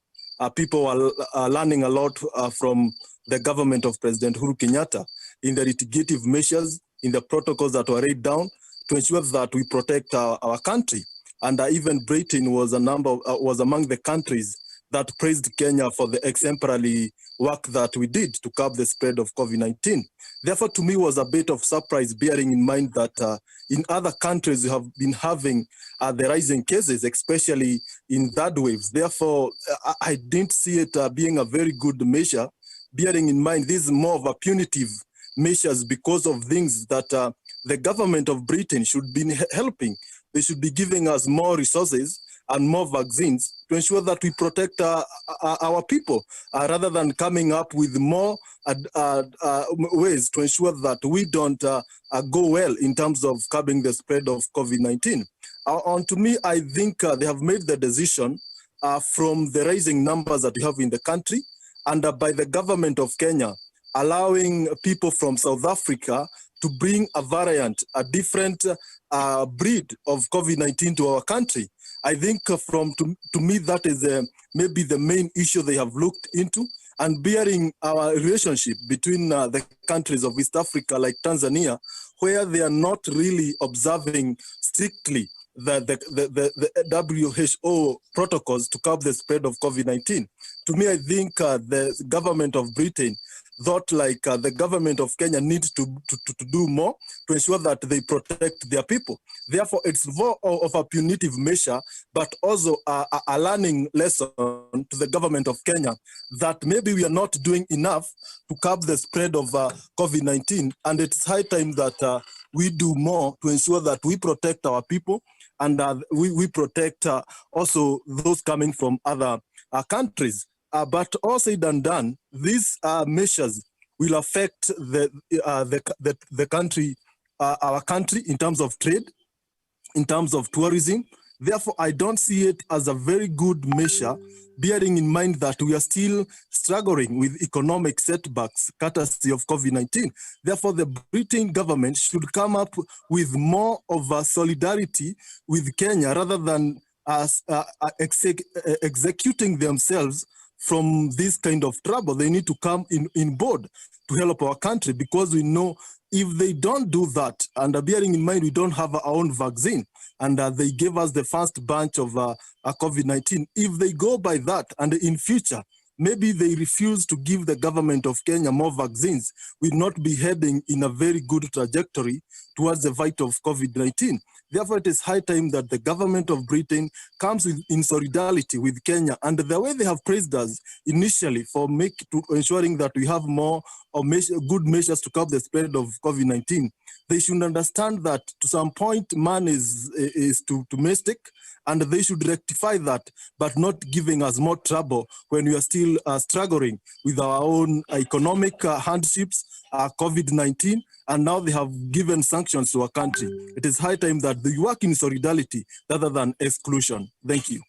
People are learning a lot from the government of President Uhuru Kenyatta in the mitigative measures, in the protocols that were laid down to ensure that we protect our country. And even Britain was among the countries that praised Kenya for the exemplary work that we did to curb the spread of COVID-19. Therefore, to me, was a bit of surprise, bearing in mind that in other countries we have been having the rising cases, especially in third waves. Therefore, I didn't see it being a very good measure, bearing in mind this is more of a punitive measures because of things that the government of Britain should be helping. They should be giving us more resources and more vaccines to ensure that we protect our people, rather than coming up with more ways to ensure that we don't go well in terms of curbing the spread of COVID-19. To me, I think they have made the decision from the rising numbers that we have in the country, and by the government of Kenya, allowing people from South Africa to bring a variant, a different breed of COVID-19 to our country. I think to me, that is maybe the main issue they have looked into, and bearing our relationship between the countries of East Africa, like Tanzania, where they are not really observing strictly the WHO protocols to curb the spread of COVID-19. To me, I think the government of Britain thought like the government of Kenya needs to do more to ensure that they protect their people. Therefore, it's more of a punitive measure, but also a learning lesson to the government of Kenya that maybe we are not doing enough to curb the spread of COVID-19. And it's high time that we do more to ensure that we protect our people, and we protect also those coming from other countries. But all said and done, these measures will affect the country, our country, in terms of trade, in terms of tourism. Therefore, I don't see it as a very good measure, bearing in mind that we are still struggling with economic setbacks courtesy of COVID-19. Therefore, the Britain government should come up with more of a solidarity with Kenya rather than executing themselves from this kind of trouble. They need to come in board to help our country, because we know if they don't do that, and bearing in mind we don't have our own vaccine, and they gave us the first batch of COVID-19, if they go by that, and in future, maybe they refuse to give the government of Kenya more vaccines, we'll not be heading in a very good trajectory towards the fight of COVID-19. Therefore, it is high time that the government of Britain comes in solidarity with Kenya. And the way they have praised us initially for ensuring that we have more good measures to curb the spread of COVID-19, they should understand that to some point, man is domestic, and they should rectify that, but not giving us more trouble when we are still struggling with our own economic hardships, COVID-19, and now they have given sanctions to our country. It is high time that they work in solidarity rather than exclusion. Thank you.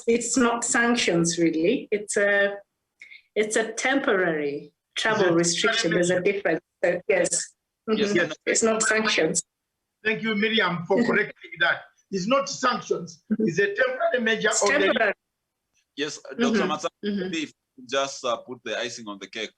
It's not sanctions really. It's a temporary travel restriction. There's a difference. Yes. Mm-hmm. Yes. It's not sanctions. Thank you, Miriam, for correcting that. It's not sanctions. It's a temporary measure. It's temporary. Yes, Dr. Matsanga, maybe if you just put the icing on the cake.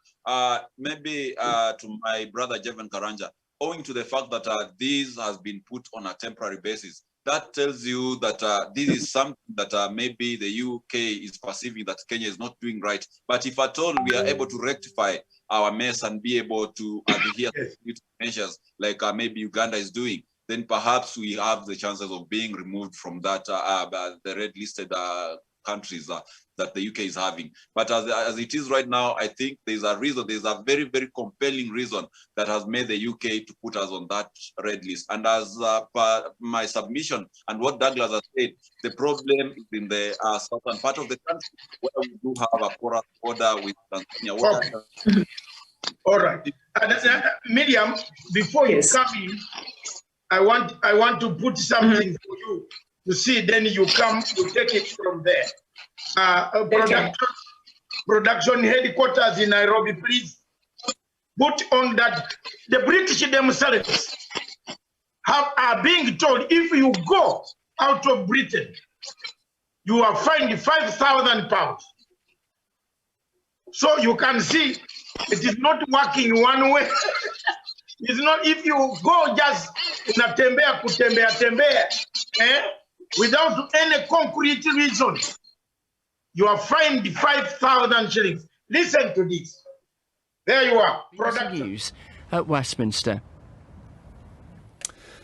Maybe to my brother, Jevan Karanja, owing to the fact that this has been put on a temporary basis, that tells you that this is something that maybe the UK is perceiving that Kenya is not doing right. But if at all we are able to rectify our mess and be able to adhere to measures like maybe Uganda is doing, then perhaps we have the chances of being removed from that the red listed countries that the UK is having. But as it is right now, I think there's a reason, there's a very, very compelling reason that has made the UK to put us on that red list. And as per my submission and what Douglas has said, the problem is in the southern part of the country, where we do have a porous border with Tanzania. Okay. All right. Miriam, before you come in, I want to put something for you to see, then you take it from there. Production headquarters in Nairobi, please put on that. The British themselves are being told, if you go out of Britain, you are fined £5,000. So you can see it is not working one way. It's not if you go just tembea, without any concrete reason, you are fined 5,000 shillings. Listen to this. There you are. News at Westminster.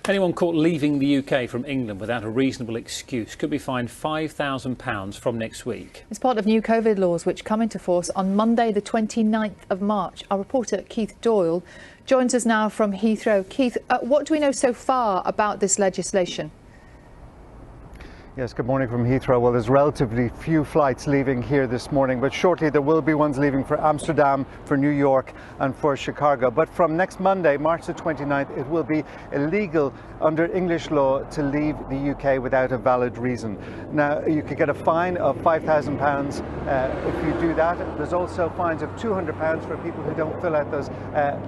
Anyone caught leaving the UK from England without a reasonable excuse could be fined £5,000 from next week. It's part of new COVID laws which come into force on Monday, the 29th of March. Our reporter Keith Doyle joins us now from Heathrow. Keith, what do we know so far about this legislation? Yes, good morning from Heathrow. Well, there's relatively few flights leaving here this morning, but shortly there will be ones leaving for Amsterdam, for New York and for Chicago. But from next Monday, March the 29th, it will be illegal under English law to leave the UK without a valid reason. Now, you could get a fine of £5,000 if you do that. There's also fines of £200 for people who don't fill out those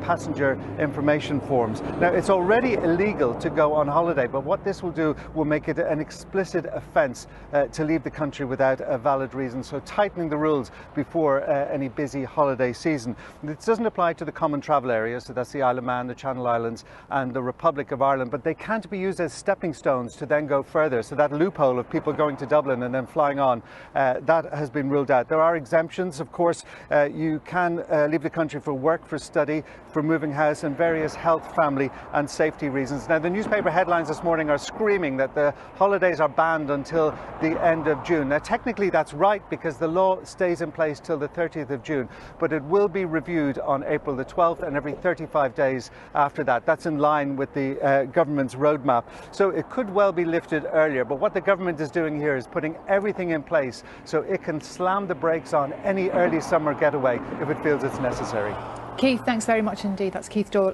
passenger information forms. Now, it's already illegal to go on holiday, but what this will do will make it an explicit offence to leave the country without a valid reason, so tightening the rules before any busy holiday season. This doesn't apply to the common travel areas, so that's the Isle of Man, the Channel Islands and the Republic of Ireland, but they can't be used as stepping stones to then go further. So that loophole of people going to Dublin and then flying on, that has been ruled out. There are exemptions, of course. You can leave the country for work, for study, for moving house and various health, family and safety reasons. Now, the newspaper headlines this morning are screaming that the holidays are banned until the end of June. Now, technically that's right because the law stays in place till the 30th of June, but it will be reviewed on April the 12th and every 35 days after that. That's in line with the government's roadmap. So it could well be lifted earlier, but what the government is doing here is putting everything in place so it can slam the brakes on any early summer getaway if it feels it's necessary. Keith, thanks very much indeed. That's Keith Doyle.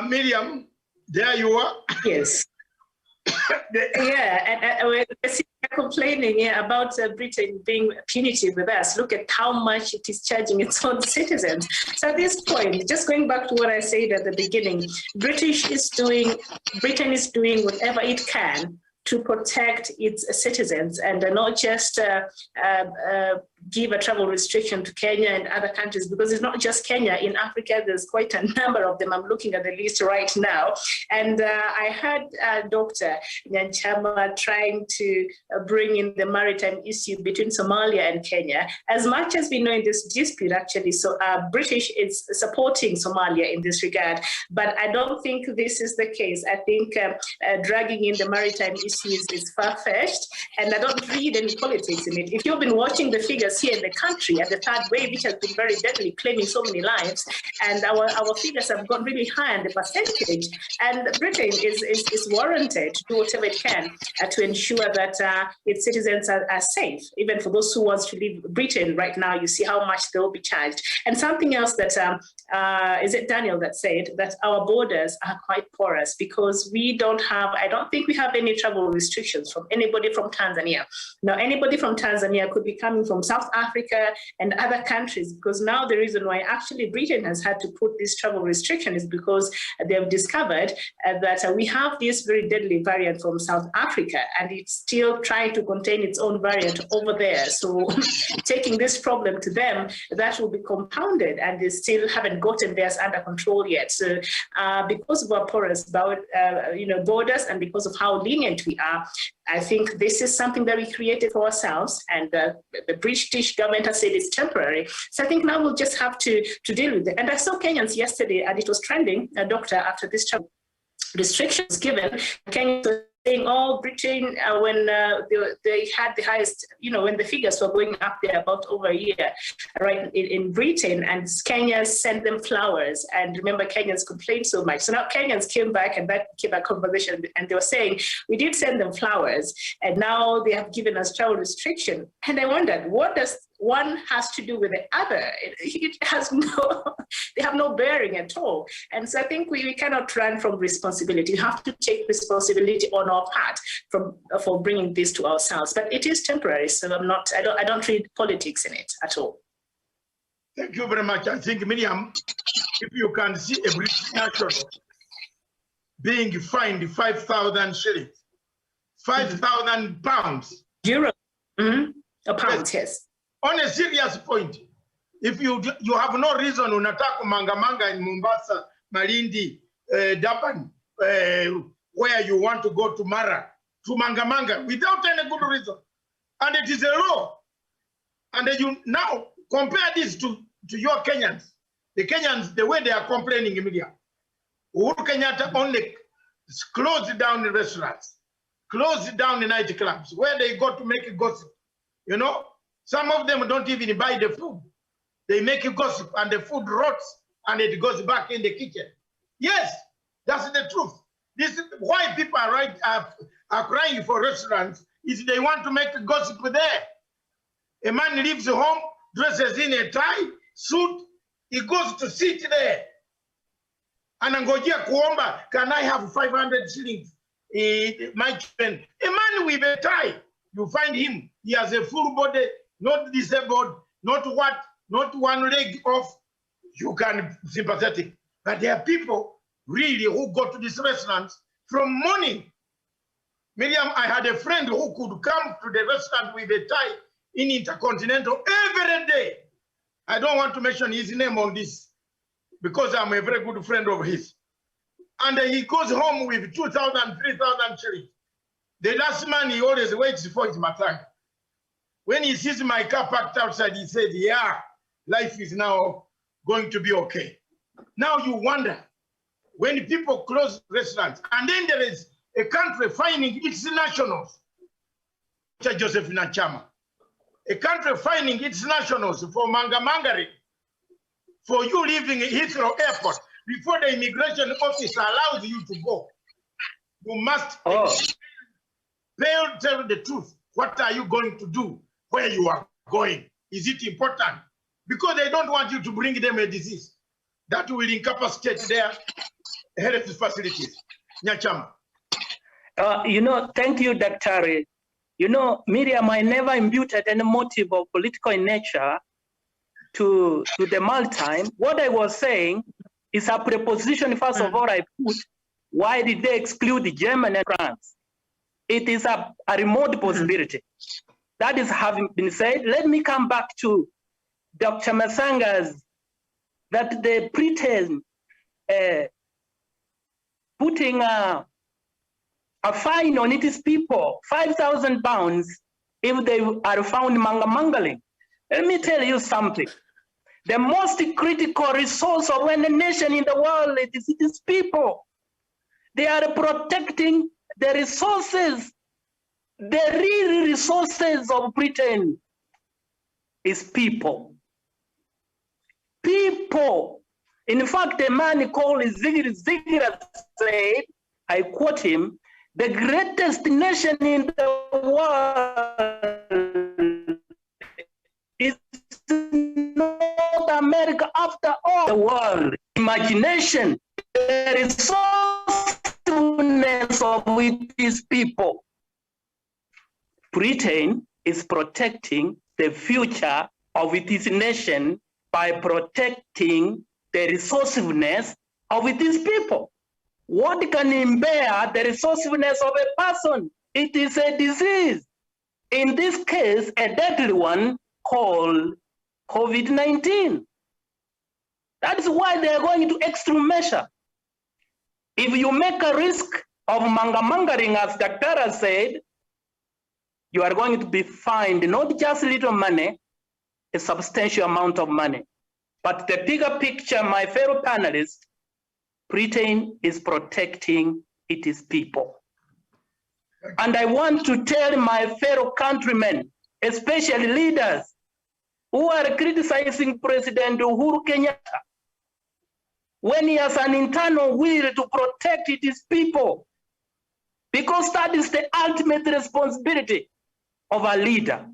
Miriam, there you are. Yes. Yeah, and we're complaining about Britain being punitive with us. Look at how much it is charging its own citizens. So at this point, just going back to what I said at the beginning, Britain is doing whatever it can to protect its citizens and not just give a travel restriction to Kenya and other countries, because it's not just Kenya. In Africa, there's quite a number of them. I'm looking at the list right now. And I heard Dr. Nyanchama trying to bring in the maritime issue between Somalia and Kenya. As much as we know in this dispute, actually, so British is supporting Somalia in this regard. But I don't think this is the case. I think dragging in the maritime issues is far-fetched, and I don't read any politics in it. If you've been watching the figures here in the country, and the third wave, which has been very deadly, claiming so many lives, and our figures have gone really high in the percentage, and Britain is warranted to do whatever it can to ensure that its citizens are safe. Even for those who want to leave Britain right now, you see how much they will be charged. And something else that, is it Daniel that said that our borders are quite porous because we don't have, I don't think we have any travel restrictions from anybody from Tanzania. Now, anybody from Tanzania could be coming from South Africa and other countries, because now the reason why actually Britain has had to put this travel restriction is because they have discovered that we have this very deadly variant from South Africa, and it's still trying to contain its own variant over there. So taking this problem to them, that will be compounded, and they still haven't gotten theirs under control yet. So because of our porous borders, and because of how lenient we are, I think this is something that we created for ourselves, and the British government has said it's temporary. So I think now we'll just have to deal with it. And I saw Kenyans yesterday, and it was trending, Doctor, after this travel restrictions given, Kenyans were saying, oh, Britain, when they had the highest, when the figures were going up there about over a year, right, in Britain, and Kenya sent them flowers. And remember, Kenyans complained so much. So now Kenyans came back, and that became a conversation, and they were saying, we did send them flowers, and now they have given us travel restriction. And I wondered, what does one has to do with the other? It has they have no bearing at all. And so I think we cannot run from responsibility. We have to take responsibility on our part for bringing this to ourselves. But it is temporary, so I don't read politics in it at all. Thank you very much. I think, Miriam, if you can see a British national being fined 5,000 shillings, 5,000 pounds. Euro. Mm-hmm. A pound, yes. On a serious point, if you have no reason unataka manga in Mombasa, Malindi, Durban, where you want to go to Mara, to Manga without any good reason, and it is a law, and you now compare this to your Kenyans. The Kenyans, the way they are complaining in media, Uhuru Kenyatta only closed down the restaurants, closed down the nightclubs, where they go to make a gossip. Some of them don't even buy the food. They make a gossip, and the food rots, and it goes back in the kitchen. Yes, that's the truth. This is why people are crying for restaurants, is they want to make a gossip there. A man leaves home, dresses in a tie, suit, he goes to sit there. Anangojea kuomba, can I have 500 shillings? My children. A man with a tie, you find him, he has a full body, not disabled, not one leg off. You can be sympathetic. But there are people really who go to these restaurants from morning. Miriam, I had a friend who could come to the restaurant with a tie in Intercontinental every day. I don't want to mention his name on this because I'm a very good friend of his. And he goes home with 2,000, 3,000 shillings. The last man, he always waits for his matanga. When he sees my car parked outside, he said, yeah, life is now going to be okay. Now you wonder, when people close restaurants, and then there is a country fining its nationals, Joseph Nachama, a country fining its nationals for mangamangering, for you leaving Heathrow Airport before the immigration officer allows you to go. You must tell the truth. What are you going to do where you are going? Is it important? Because they don't want you to bring them a disease that will incapacitate their health facilities. Nyachama. Thank you, Dr. Miriam, I never imputed any motive of political in nature to the maritime. What I was saying is a preposition, first of all, I put, why did they exclude Germany and France? it is a remote possibility. That is having been said. Let me come back to Dr. Masanga's, that they pretend putting a fine on its people, 5,000 pounds, if they are found mangling. Let me tell you something. The most critical resource of any nation in the world is its people. They are protecting the resources. The real resources of Britain is people. People. In fact, a man called Ziglar said, I quote him, the greatest nation in the world is North America after all the world. Imagination, the resourcefulness of its people. Britain is protecting the future of its nation by protecting the resourcefulness of its people. What can impair the resourcefulness of a person? It is a disease. In this case, a deadly one called COVID-19. That is why they are going to extreme measure. If you make a risk of mongering, as Dr. said, you are going to be fined not just little money, a substantial amount of money. But the bigger picture, my fellow panelists, Britain is protecting its people. And I want to tell my fellow countrymen, especially leaders, who are criticizing President Uhuru Kenyatta, when he has an internal will to protect its people, because that is the ultimate responsibility of a leader.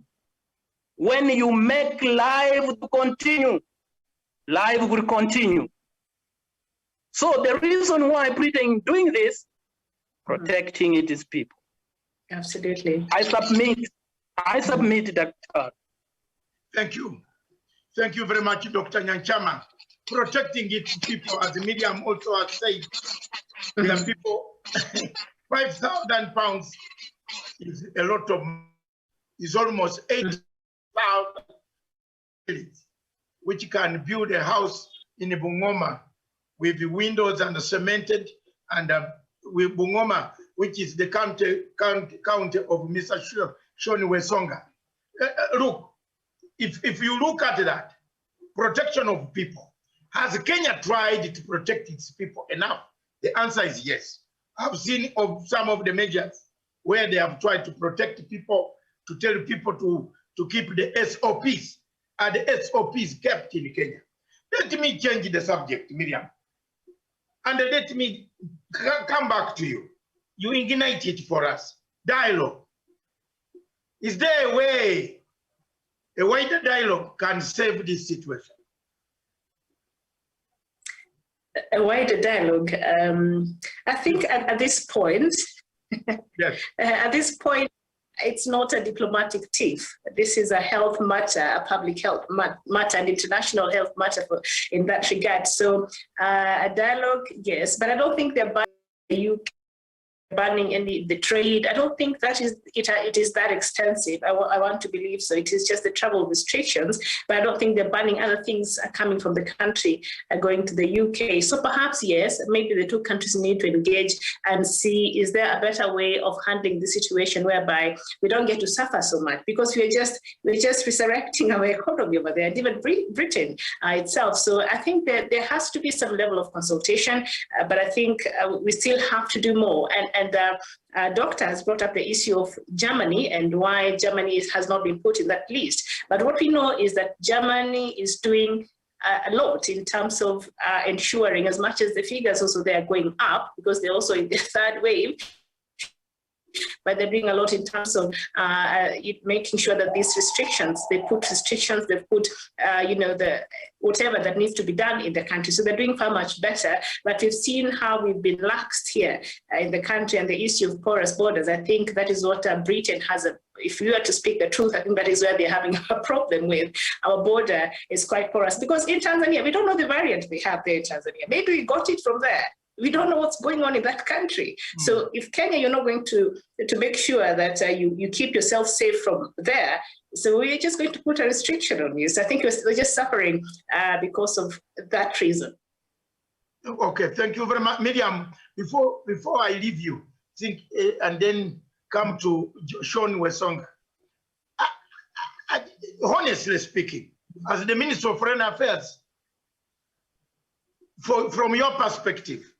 When you make life to continue, life will continue. So the reason why Britain is doing this, protecting its people. Absolutely. I submit that. Thank you. Thank you very much, Dr. Nyanchama. Protecting its people, as Miriam also has said, the people, 5,000 pounds is a lot of, is almost 8,000, which can build a house in Bungoma with the windows and cemented, and with Bungoma, which is the county of Mr. Sean Wesonga. Look, if you look at that, protection of people, has Kenya tried to protect its people enough? The answer is yes. I've seen of some of the measures where they have tried to protect people, to tell people to keep the SOPs. Are the SOPs kept in Kenya? Let me change the subject, Miriam. And let me come back to you. You ignite it for us. Dialogue. Is there a way, a wider dialogue can save this situation? A wider dialogue. I think at this point, yes. At this point, it's not a diplomatic tiff. This is a health matter, a public health matter, an international health matter in that regard. So a dialogue, yes, but I don't think they're banning the trade. I don't think that it is that extensive. I want to believe so. It is just the travel restrictions, but I don't think they're banning other things coming from the country going to the UK. So perhaps, yes, maybe the two countries need to engage and see, is there a better way of handling the situation whereby we don't get to suffer so much, because we're just resurrecting our economy over there, and even Britain itself. So I think that there has to be some level of consultation, but I think we still have to do more. And Doctor has brought up the issue of Germany and why Germany has not been put in that list. But what we know is that Germany is doing a lot in terms of ensuring, as much as the figures also they are going up, because they're also in the third wave, but they're doing a lot in terms of making sure that these restrictions, they put the whatever that needs to be done in the country. So they're doing far much better, but we've seen how we've been laxed here in the country, and the issue of porous borders. I think that is what Britain has if you were to speak the truth, I think that is where they're having a problem with. Our border is quite porous, because in Tanzania, we don't know the variant we have there in Tanzania. Maybe we got it from there. we don't know what's going on in that country. So if Kenya, you're not going to make sure that you keep yourself safe from there, so we're just going to put a restriction on you. So I think we're just suffering because of that reason. Okay, thank you very much. Miriam, before I leave you, and then come to Sean Wesonga. Honestly speaking, as the Minister of Foreign Affairs, from your perspective,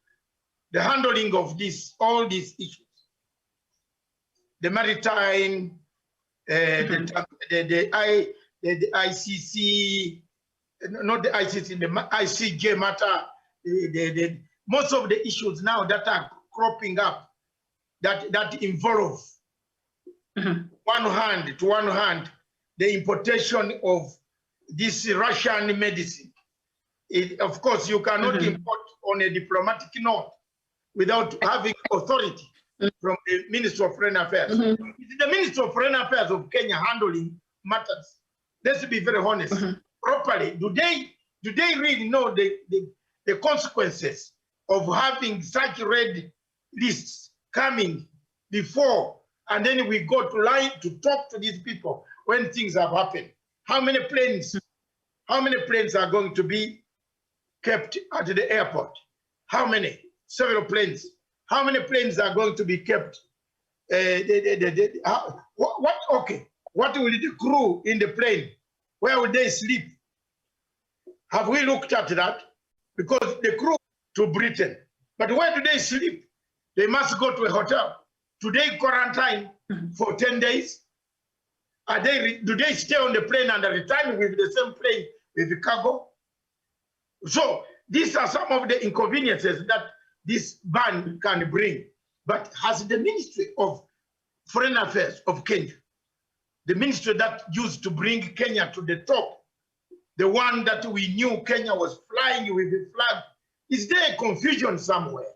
the handling of all these issues, the maritime, the ICC, not the ICC, the ICJ matter, most of the issues now that are cropping up that involve one hand, the importation of this Russian medicine. Of course, you cannot import on a diplomatic note without having authority from the Minister of Foreign Affairs. It's the Minister of Foreign Affairs of Kenya handling matters. Let's be very honest. Properly, do they really know the consequences of having such red lists coming before, and then we go to line to talk to these people when things have happened? How many planes are going to be kept at the airport? How many? Several planes. How many planes are going to be kept? Okay. What will the crew in the plane? Where will they sleep? Have we looked at that? Because the crew to Britain, but where do they sleep? They must go to a hotel. Do they quarantine for 10 days? Do they stay on the plane and return with the same plane with the cargo? So these are some of the inconveniences that this ban can bring. But has the Ministry of Foreign Affairs of Kenya, the ministry that used to bring Kenya to the top, the one that we knew Kenya was flying with the flag, is there a confusion somewhere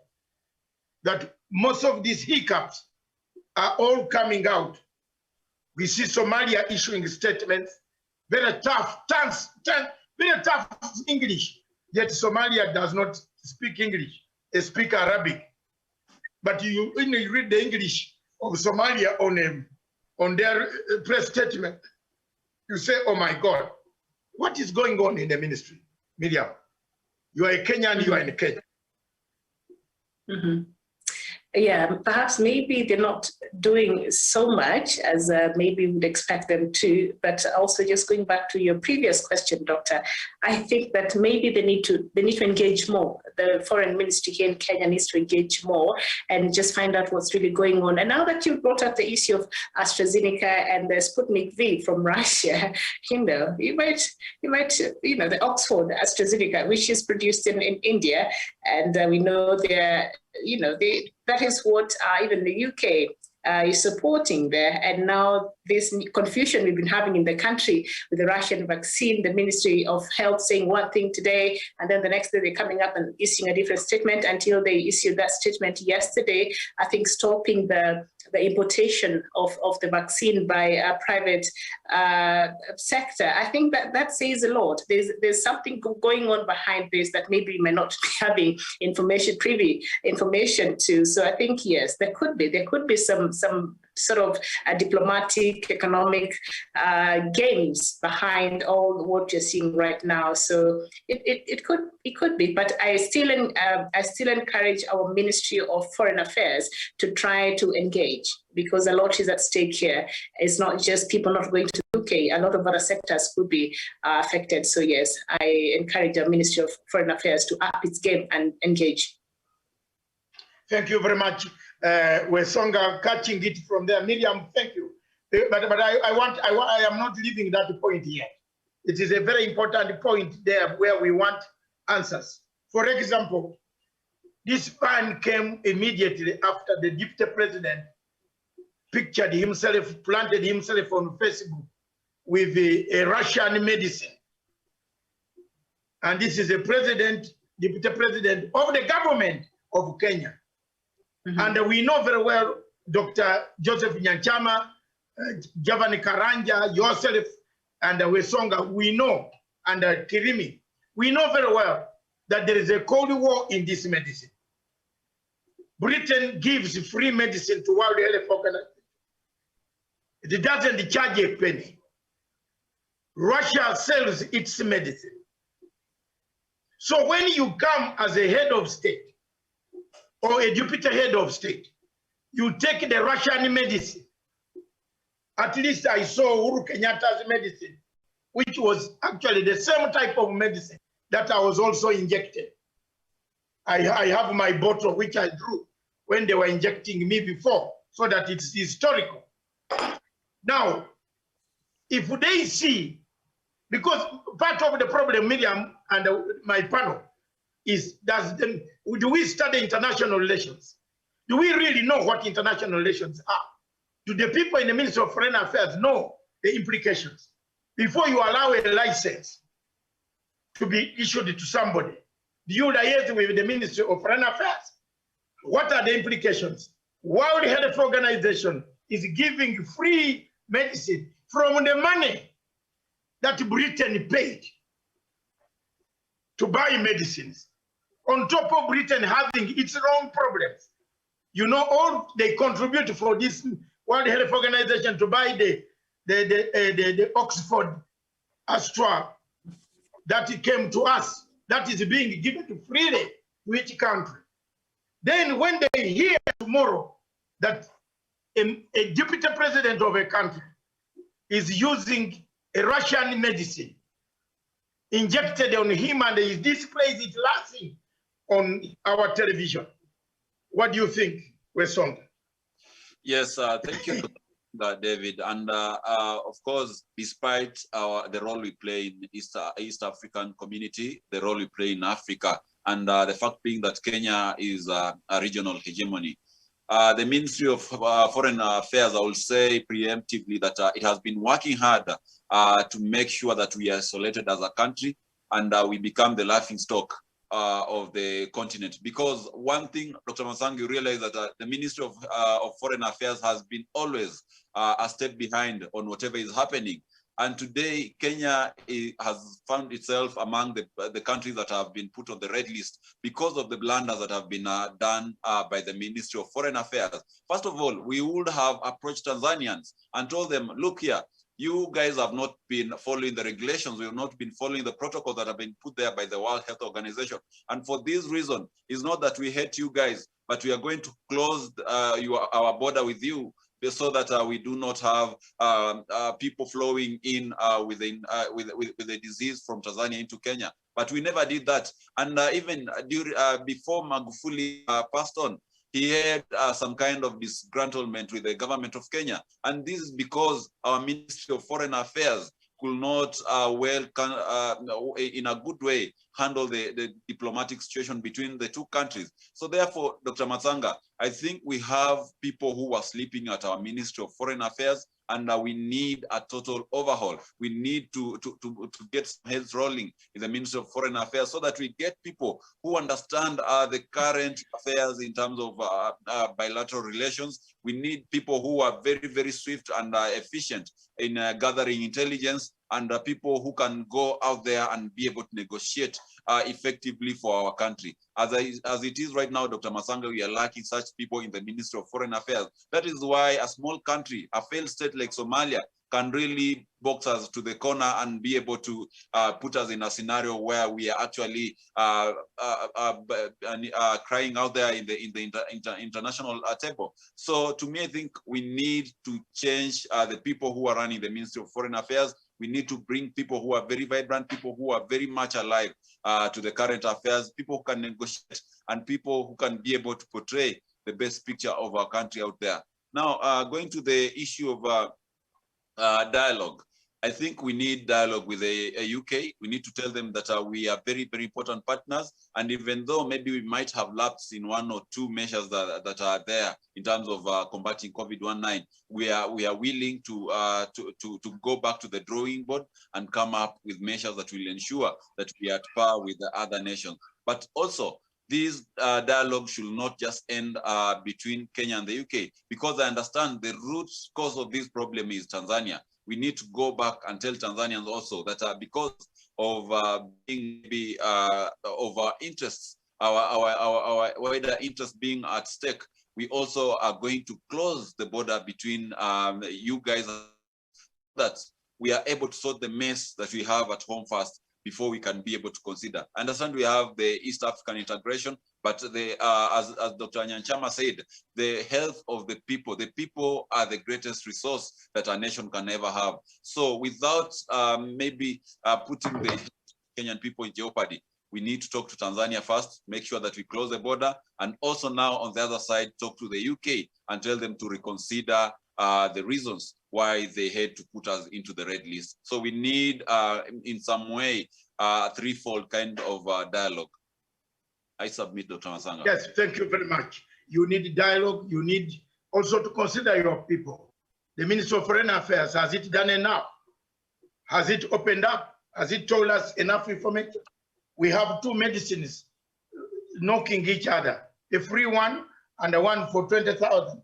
that most of these hiccups are all coming out? We see Somalia issuing statements, very tough English, yet Somalia does not speak English, they speak Arabic. But when you read the English of Somalia on their press statement, you say, oh my God, what is going on in the ministry? Miriam, you are a Kenyan, you are in Kenya. Yeah, perhaps maybe they're not doing so much as maybe we would expect them to, but also just going back to your previous question, Doctor, I think that maybe they need to engage more. The foreign ministry here in Kenya needs to engage more and just find out what's really going on. And now that you brought up the issue of AstraZeneca and the Sputnik V from Russia, you might, the Oxford AstraZeneca, which is produced in India, and we know they're, that is what even the UK is supporting there. And now this confusion we've been having in the country with the Russian vaccine, the Ministry of Health saying one thing today, and then the next day they're coming up and issuing a different statement until they issued that statement yesterday, I think stopping the importation of the vaccine by a private sector. I think that says a lot. There's something going on behind this that maybe we may not be having privy information to. So I think, yes, there could be some sort of diplomatic, economic games behind all what you're seeing right now. So it could be, but I still encourage our Ministry of Foreign Affairs to try to engage, because a lot is at stake here. It's not just people not going to the UK. A lot of other sectors could be affected. So yes, I encourage our Ministry of Foreign Affairs to up its game and engage. Thank you very much. Wesonga, catching it from there. Miriam, thank you. But I am not leaving that point yet. It is a very important point there where we want answers. For example, this ban came immediately after the deputy president planted himself on Facebook with a Russian medicine. And this is a deputy president of the government of Kenya. And we know very well, Dr. Joseph Nyanchama, Javani Karanja, yourself, and Wesonga, we know, and Kirimi, we know very well that there is a cold war in this medicine. Britain gives free medicine to World Health Organization. It doesn't charge a penny. Russia sells its medicine. So when you come as a head of state or a deputy head of state, you take the Russian medicine. At least I saw Uhuru Kenyatta's medicine, which was actually the same type of medicine that I was also injected. I have my bottle, which I drew when they were injecting me before, so that it's historical. Now, if they see, because part of the problem, Miriam and my panel, is do we study international relations? Do we really know what international relations are? Do the people in the Ministry of Foreign Affairs know the implications? Before you allow a license to be issued to somebody, do you liaise with the Ministry of Foreign Affairs? What are the implications? World Health Organization is giving free medicine from the money that Britain paid to buy medicines, on top of Britain having its own problems. You know, all they contribute for this World Health Organization to buy the Oxford Astra that came to us, that is being given to freely to each country. Then when they hear tomorrow that a deputy president of a country is using a Russian medicine injected on him and he displays it lasting on our television, what do you think, Wesonga? Yes, thank you, David. And of course, despite the role we play in East African community, the role we play in Africa, and the fact being that Kenya is a regional hegemony, the Ministry of Foreign Affairs, I will say preemptively that it has been working hard to make sure that we are isolated as a country and we become the laughingstock of the continent. Because one thing, Dr. Masanga, you realize that the Ministry of Foreign Affairs has been always a step behind on whatever is happening. And today, Kenya has found itself among the countries that have been put on the red list because of the blunders that have been done by the Ministry of Foreign Affairs. First of all, we would have approached Tanzanians and told them, look here, you guys have not been following the regulations. We have not been following the protocols that have been put there by the World Health Organization. And for this reason, it's not that we hate you guys, but we are going to close our border with you so that we do not have people flowing in with the disease from Tanzania into Kenya. But we never did that. And even before Magufuli passed on, he had some kind of disgruntlement with the government of Kenya. And this is because our Ministry of Foreign Affairs could not in a good way handle the diplomatic situation between the two countries. So therefore, Dr. Masanga, I think we have people who are sleeping at our Ministry of Foreign Affairs, and we need a total overhaul. We need to get some heads rolling in the Ministry of Foreign Affairs so that we get people who understand the current affairs in terms of bilateral relations. We need people who are very, very swift and efficient in gathering intelligence, and people who can go out there and be able to negotiate effectively for our country. As it is right now, Dr. Masanga, we are lacking such people in the Ministry of Foreign Affairs. That is why a small country, a failed state like Somalia, can really box us to the corner and be able to put us in a scenario where we are actually crying out there in the international table. So to me, I think we need to change the people who are running the Ministry of Foreign Affairs. We need to bring people who are very vibrant, people who are very much alive to the current affairs, people who can negotiate, and people who can be able to portray the best picture of our country out there. Now, going to the issue of dialogue. I think we need dialogue with the UK. We need to tell them that we are very, very important partners. And even though maybe we might have lapsed in one or two measures that are there in terms of combating COVID-19, we are willing to go back to the drawing board and come up with measures that will ensure that we are at par with the other nations. But also, this dialogue should not just end between Kenya and the UK, because I understand the root cause of this problem is Tanzania. We need to go back and tell Tanzanians also that because of of our interests our wider interest being at stake, we also are going to close the border between you guys, that we are able to sort the mess that we have at home first before we can be able to consider. I understand we have the East African integration, but as Dr. Nyanchama said, the health of the people are the greatest resource that a nation can ever have. So without maybe putting the Kenyan people in jeopardy, we need to talk to Tanzania first, make sure that we close the border, and also now on the other side, talk to the UK and tell them to reconsider the reasons why they had to put us into the red list. So we need, in some way, a threefold kind of dialogue. I submit, Dr. Masanga. Yes, thank you very much. You need dialogue. You need also to consider your people. The Minister of Foreign Affairs, has it done enough? Has it opened up? Has it told us enough information? We have two medicines knocking each other, a free one and the one for 20,000.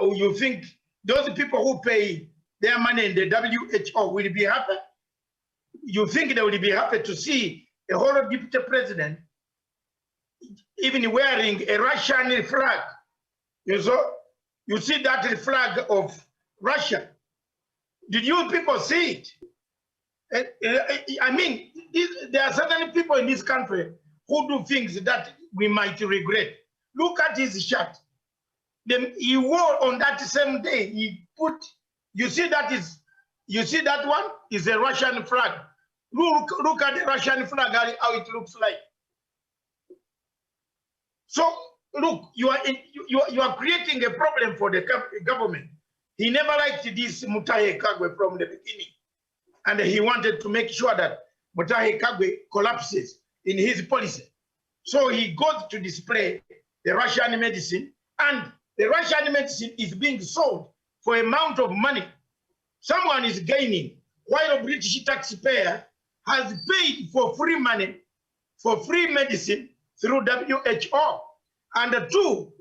You think those people who pay their money in the WHO will be happy? You think they will be happy to see a whole deputy president even wearing a Russian flag? You see that flag of Russia. Did you people see it? I mean, there are certain people in this country who do things that we might regret. Look at his shirt. He wore on that same day, he put, you see that one is a Russian flag. Look at the Russian flag, how it looks like. So look, you are creating a problem for the government. He never liked this Mutahi Kagwe from the beginning. And he wanted to make sure that Mutahi Kagwe collapses in his policy. So he goes to display the Russian medicine, and the Russian medicine is being sold for an amount of money. Someone is gaining, while a British taxpayer has paid for free money, for free medicine through WHO. And two,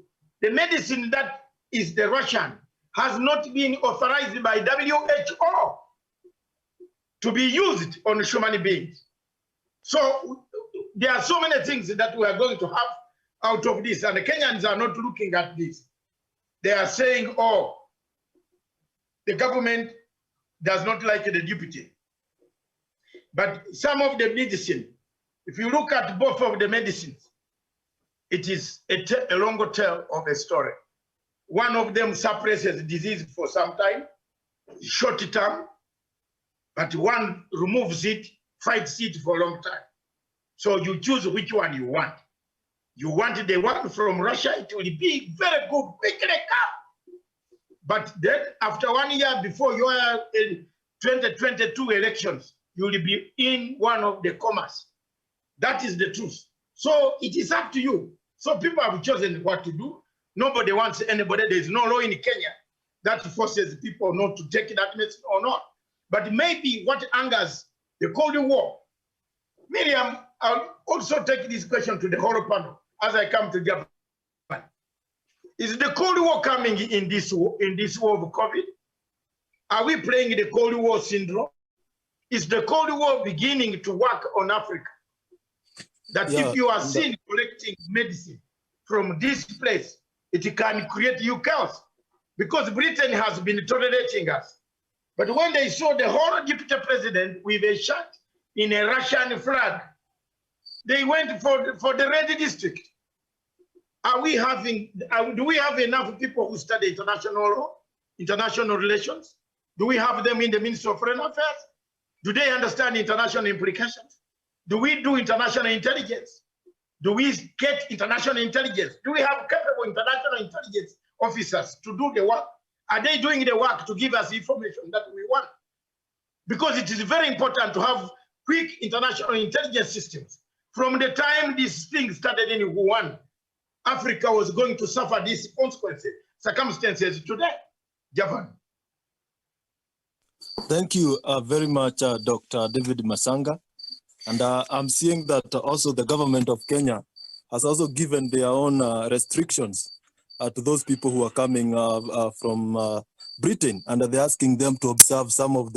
the medicine that is the Russian has not been authorized by WHO to be used on human beings. So there are so many things that we are going to have out of this, and the Kenyans are not looking at this. They are saying, oh, the government does not like the deputy. But some of the medicine, if you look at both of the medicines, it is a longer tale of a story. One of them suppresses disease for some time, short term, but one removes it, fights it for a long time. So you choose which one you want. You want the one from Russia, it will be very good, quickly come. But then after 1 year before your 2022 elections, you will be in one of the comas. That is the truth. So it is up to you. So people have chosen what to do. Nobody wants anybody. There is no law in Kenya that forces people not to take that medicine or not. But maybe what angers the Cold War. Miriam, I'll also take this question to the whole panel as I come to Japan. Is the Cold War coming in this war of COVID? Are we playing the Cold War syndrome? Is the Cold War beginning to work on Africa? That if you are seen collecting medicine from this place, it can create you chaos, because Britain has been tolerating us. But when they saw the whole deputy president with a shirt in a Russian flag, they went for the red district. Do we have enough people who study international law, international relations? Do we have them in the Ministry of Foreign Affairs? Do they understand international implications? Do we do international intelligence? Do we get international intelligence? Do we have capable international intelligence officers to do the work? Are they doing the work to give us information that we want? Because it is very important to have quick international intelligence systems. From the time this thing started in Wuhan, Africa was going to suffer these circumstances today. Javan. Thank you very much, Dr. David Masanga. And I'm seeing that also the government of Kenya has also given their own restrictions to those people who are coming from Britain, and they're asking them to observe some of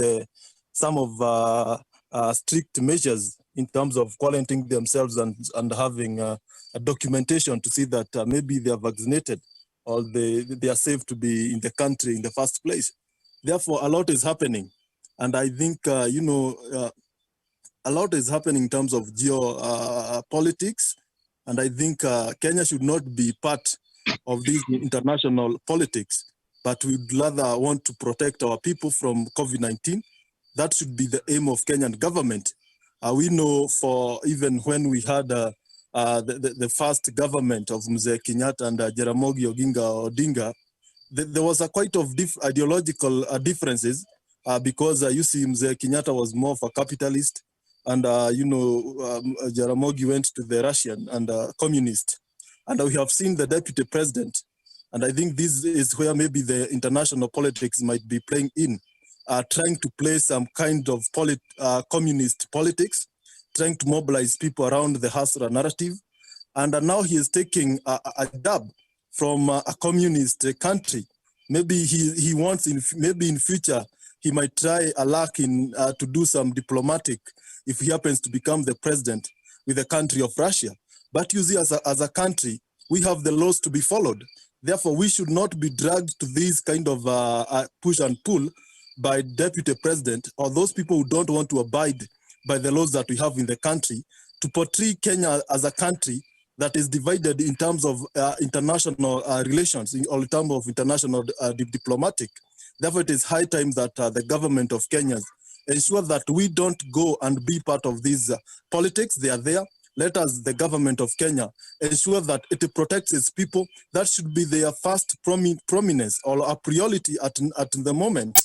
strict measures in terms of quarantining themselves and having a documentation to see that maybe they are vaccinated or they are safe to be in the country in the first place. Therefore, a lot is happening. And I think, a lot is happening in terms of geopolitics. And I think Kenya should not be part of these international politics, but we'd rather want to protect our people from COVID-19. That should be the aim of Kenyan government. We know for even when we had the first government of Mzee Kenyatta and Jaramogi Oginga Odinga, there was a quite of ideological differences because you see Mzee Kenyatta was more of a capitalist and Jaramogi went to the Russian and communist. And we have seen the deputy president. And I think this is where maybe the international politics might be playing in, trying to play some kind of communist politics, trying to mobilize people around the Hasra narrative. And now he is taking a dab from a communist country. Maybe he wants, maybe in future, he might try a luck in to do some diplomatic if he happens to become the president with the country of Russia. But you see, as a country, we have the laws to be followed. Therefore, we should not be dragged to this kind of push and pull by deputy president or those people who don't want to abide by the laws that we have in the country to portray Kenya as a country that is divided in terms of international relations, or in terms of international diplomatic. Therefore, it is high time that the government of Kenya ensure that we don't go and be part of these politics. They are there. Let us, the government of Kenya, ensure that it protects its people. That should be their first prominence or a priority at the moment.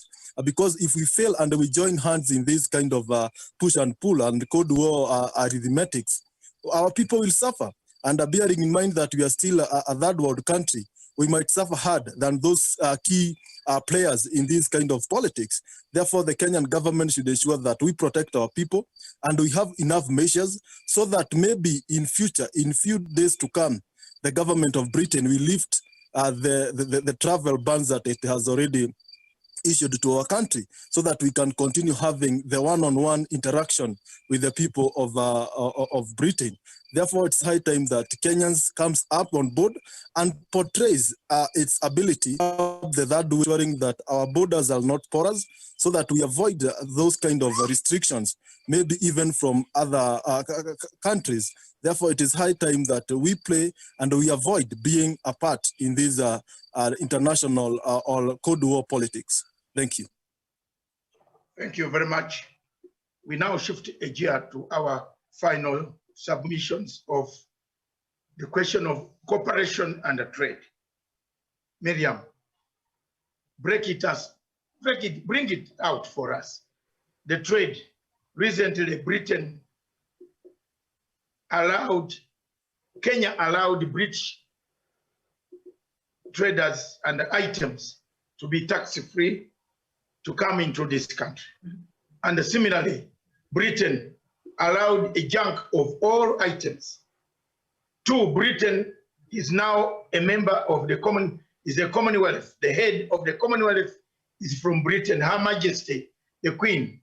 Because if we fail and we join hands in this kind of push and pull and Cold War arithmetics, our people will suffer. And bearing in mind that we are still a third world country, we might suffer hard than those key players in this kind of politics. Therefore, the Kenyan government should ensure that we protect our people and we have enough measures so that maybe in future, in few days to come, the government of Britain will lift the travel bans that it has already issued to our country so that we can continue having the one-on-one interaction with the people of Britain. Therefore, it's high time that Kenyans comes up on board and portrays its ability of the third way, ensuring that our borders are not porous so that we avoid those kind of restrictions, maybe even from other countries. Therefore, it is high time that we play and we avoid being a part in these international or Cold War politics. Thank you. Thank you very much. We now shift a gear to our final submissions of the question of cooperation and trade. Miriam, bring it out for us. The trade. Recently, Kenya allowed British traders and items to be tax-free to come into this country. And similarly, Britain allowed a junk of all items. Britain is now a member of the Commonwealth. The head of the Commonwealth is from Britain, Her Majesty, the Queen.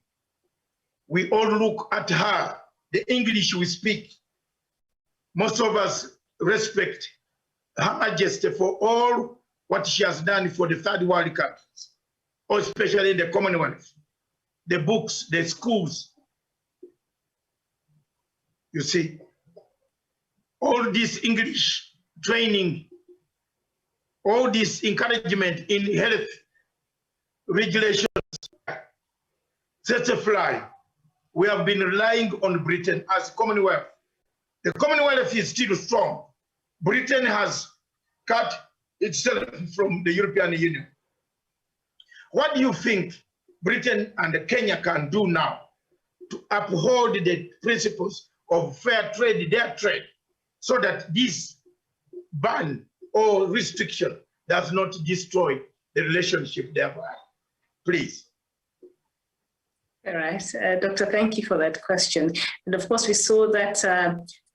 We all look at her, the English we speak. Most of us respect Her Majesty for all what she has done for the third world countries, especially the Commonwealth, the books, the schools. You see, all this English training, all this encouragement in health regulations, sets a fly. We have been relying on Britain as Commonwealth. The Commonwealth is still strong. Britain has cut itself from the European Union. What do you think Britain and Kenya can do now to uphold the principles of fair trade, their trade, so that this ban or restriction does not destroy the relationship thereby? Please. All right, Doctor, thank you for that question. And of course, we saw that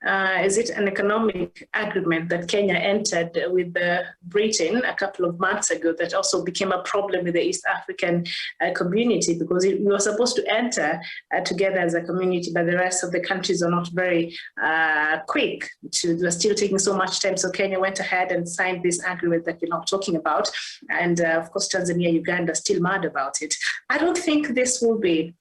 is it an economic agreement that Kenya entered with Britain a couple of months ago that also became a problem with the East African community, because we were supposed to enter together as a community, but the rest of the countries are not very quick. They're still taking so much time. So Kenya went ahead and signed this agreement that we're not talking about. And of course, Tanzania, Uganda are still mad about it. I don't think this will be,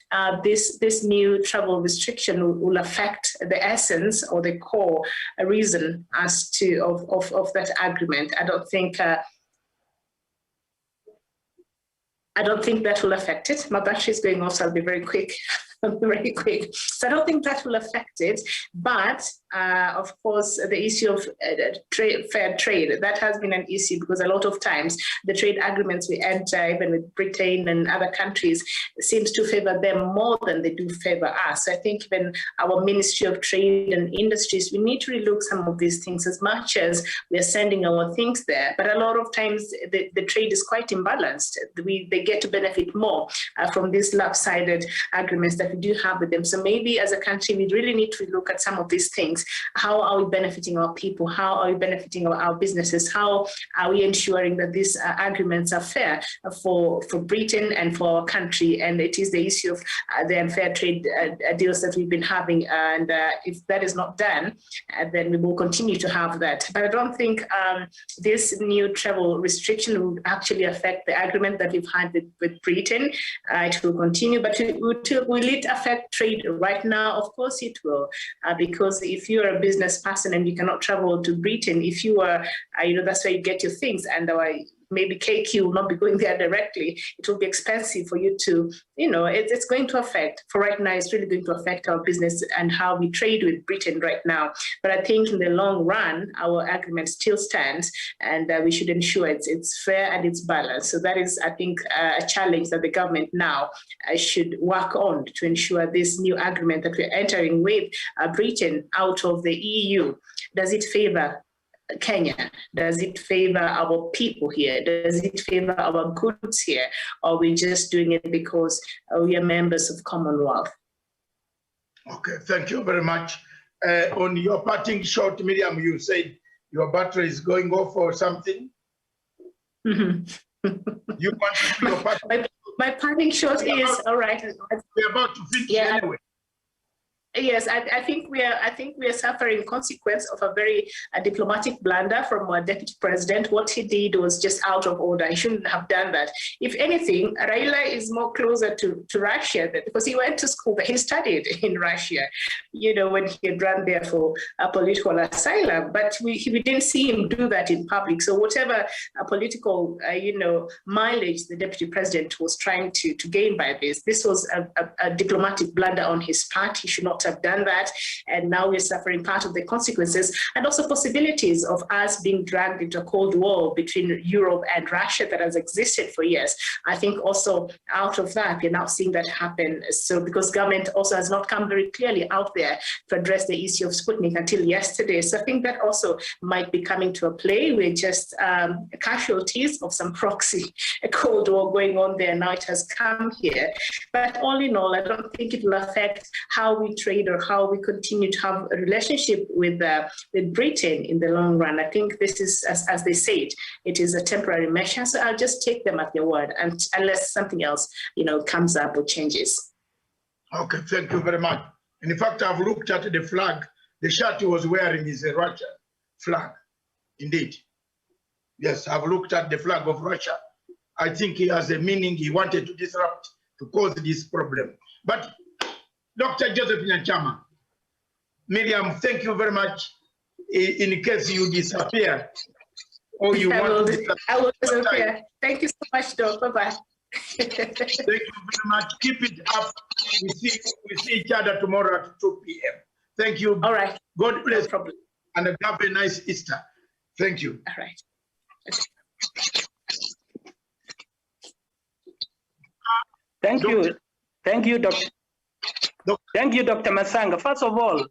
this new travel restriction will affect the essence or the core reason as to of that agreement. I don't think that will affect it. My battery is going off, so I'll be very quick. Very quick. So I don't think that will affect it. But of course, the issue of fair trade, that has been an issue, because a lot of times the trade agreements we enter, even with Britain and other countries, seems to favor them more than they do favor us. So I think even our Ministry of Trade and Industries, we need to relook some of these things, as much as we are sending our things there. But a lot of times the trade is quite imbalanced. They get to benefit more from these lopsided agreements that we do have with them. So maybe as a country, we really need to look at some of these things. How are we benefiting our people? How are we benefiting our businesses? How are we ensuring that these agreements are fair for Britain and for our country? And it is the issue of the unfair trade deals that we've been having. And if that is not done, then we will continue to have that. But I don't think this new travel restriction will actually affect the agreement that we've had with Britain. It will continue, but will it affect trade right now? Of course it will, because if you're a business person and you cannot travel to Britain, if you are, that's where you get your things, and maybe KQ will not be going there directly. It will be expensive for you to, it's going to affect, for right now, it's really going to affect our business and how we trade with Britain right now. But I think in the long run, our agreement still stands, and we should ensure it's fair and it's balanced. So that is, I think, a challenge that the government now should work on to ensure this new agreement that we're entering with Britain out of the EU, does it favor Kenya? Does it favor our people here? Does it favor our goods here? Or are we just doing it because we are members of Commonwealth? Okay, thank you very much. On your parting shot, Miriam, you said your battery is going off or something? Mm-hmm. You want to do your parting? My parting shot is, all right. We're about to finish anyway. Yes, I think we are suffering consequence of a very diplomatic blunder from our deputy president. What he did was just out of order. He shouldn't have done that. If anything, Raila is more closer to Russia because he went to school, but he studied in Russia, when he had run there for a political asylum. But we didn't see him do that in public. So whatever political, mileage the deputy president was trying to gain by this was a diplomatic blunder on his part. He should not have done that, and now we're suffering part of the consequences, and also possibilities of us being dragged into a Cold War between Europe and Russia that has existed for years. I think also out of that, we're now seeing that happen. So because government also has not come very clearly out there to address the issue of Sputnik until yesterday. So I think that also might be coming to a play. We're just casualties of some proxy Cold War going on there. Now it has come here. But all in all, I don't think it will affect how we trade or how we continue to have a relationship with Britain in the long run. I think this is, as they say it is a temporary measure. So I'll just take them at their word, and unless something else, comes up or changes. Okay, thank you very much. And in fact, I've looked at the flag. The shirt he was wearing is a Russian flag, indeed. Yes, I've looked at the flag of Russia. I think he has a meaning. He wanted to disrupt, to cause this problem. But Dr. Joseph Nyanchama, Miriam, thank you very much. In case you disappear or you want to disappear. I will disappear. Thank you so much, Doc. Bye-bye. Thank you very much. Keep it up. We see each other tomorrow at 2 p.m. Thank you. All right. God bless. No problem. And have a nice Easter. Thank you. All right. Thank you. Thank you, Dr. Thank you, Dr. Masanga. First of all,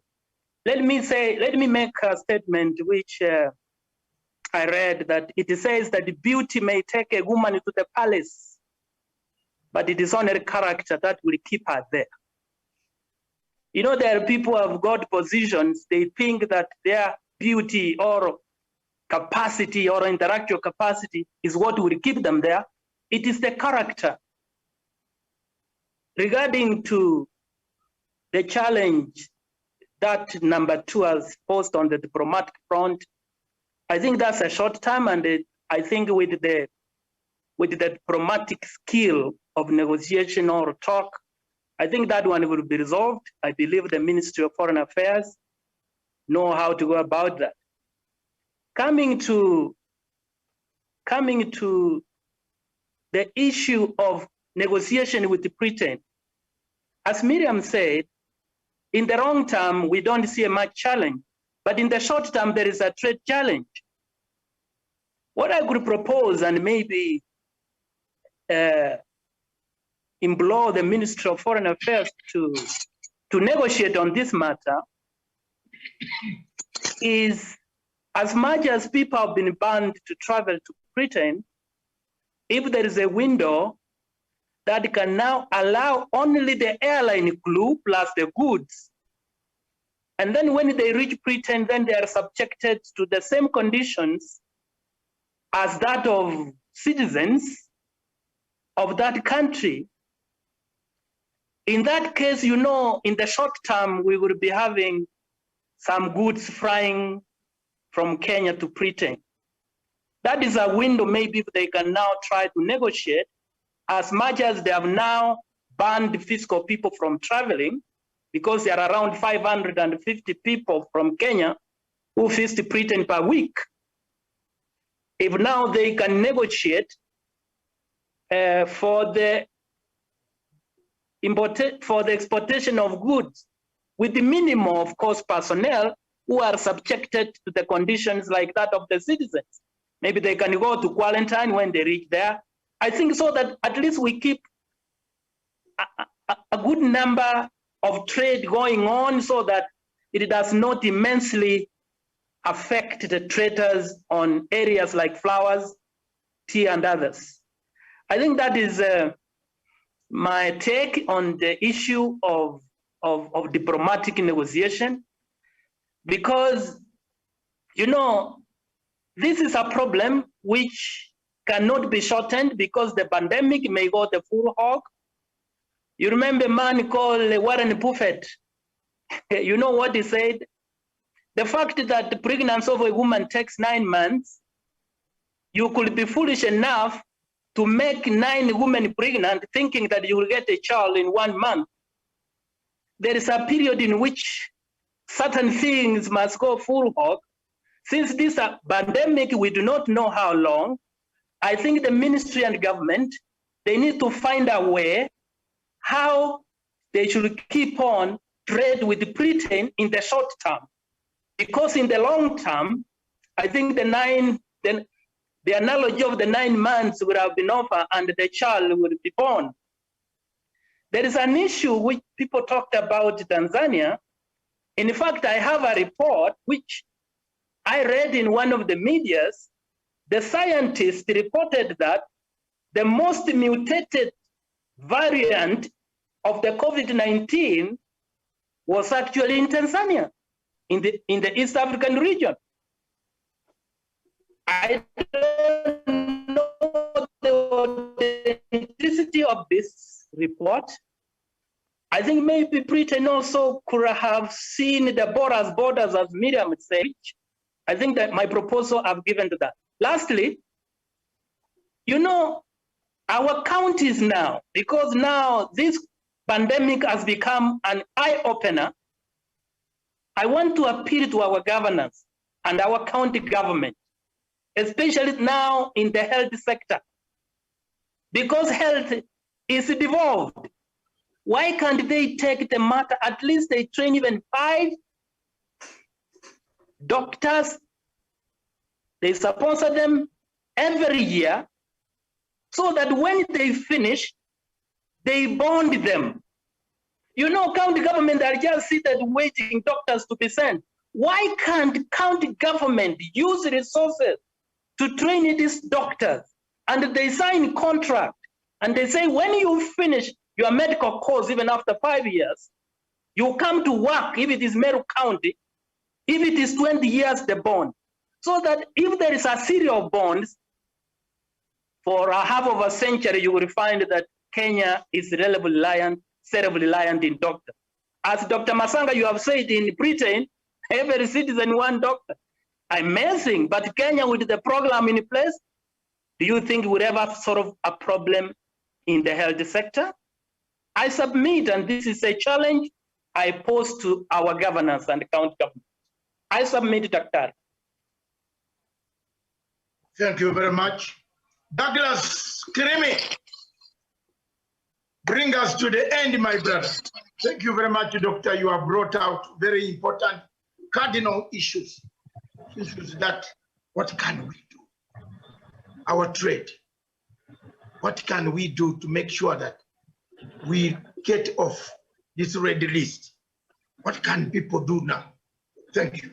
let me make a statement which I read, that it says that the beauty may take a woman to the palace, but it is only character that will keep her there. You know, there are people who have got positions, they think that their beauty or capacity or intellectual capacity is what will keep them there. It is the character. Regarding to the challenge that number 2 has posed on the diplomatic front, I think that's a short term, and I think with the diplomatic skill of negotiation or talk, I think that one will be resolved. I believe the Ministry of Foreign Affairs know how to go about that. Coming to the issue of negotiation with Britain, as Miriam said, in the long term, we don't see a much challenge, but in the short term, there is a trade challenge. What I could propose, and maybe implore the Ministry of Foreign Affairs to negotiate on this matter, is as much as people have been banned to travel to Britain, if there is a window that can now allow only the airline crew plus the goods, and then when they reach Britain, then they are subjected to the same conditions as that of citizens of that country. In that case, you know, in the short term, we will be having some goods flying from Kenya to Britain. That is a window maybe they can now try to negotiate, as much as they have now banned fiscal people from traveling, because there are around 550 people from Kenya who visit Britain per week. If now they can negotiate for the exportation of goods with the minimum, of course, personnel who are subjected to the conditions like that of the citizens. Maybe they can go to quarantine when they reach there. I think so that at least we keep a good number of trade going on so that it does not immensely affect the traders on areas like flowers, tea, and others. I think that is my take on the issue of diplomatic negotiation, because, you know, this is a problem which cannot be shortened because the pandemic may go the full hog. You remember a man called Warren Buffett? You know what he said? The fact that the pregnancy of a woman takes 9 months, you could be foolish enough to make 9 women pregnant thinking that you will get a child in 1 month. There is a period in which certain things must go full hog. Since this pandemic, we do not know how long. I think the ministry and government, they need to find a way how they should keep on trade with Britain in the short term. Because in the long term, I think the analogy of the 9 months would have been over and the child would be born. There is an issue which people talked about Tanzania. In fact, I have a report which I read in one of the medias. The scientists reported that the most mutated variant of the COVID-19 was actually in Tanzania, in the East African region. I don't know the authenticity of this report. I think maybe Britain also could have seen the borders as Miriam said. I think that my proposal I've given to that. Lastly, you know, our counties now, because now this pandemic has become an eye-opener, I want to appeal to our governors and our county government, especially now in the health sector, because health is devolved. Why can't they take the matter, at least they train even 5 doctors, they sponsor them every year, so that when they finish, they bond them. You know, county government are just seated waiting doctors to be sent. Why can't county government use resources to train these doctors? And they sign contract, and they say, when you finish your medical course, even after 5 years, You come to work, if it is Meru County, if it is 20 years, the bond. So that if there is a series of bonds, for a half of a century, you will find that Kenya is self-reliant in doctor. As Dr. Masanga, you have said in Britain, every citizen one doctor. Amazing, but Kenya with the program in place, do you think we would ever solve a problem in the health sector? I submit, and this is a challenge I pose to our governors and county government. I submit, Dr. Thank you very much. Douglas Kirimi, bring us to the end, my brother. Thank you very much, Doctor. You have brought out very important cardinal issues. Issues that, what can we do? Our trade. What can we do to make sure that we get off this red list? What can people do now? Thank you.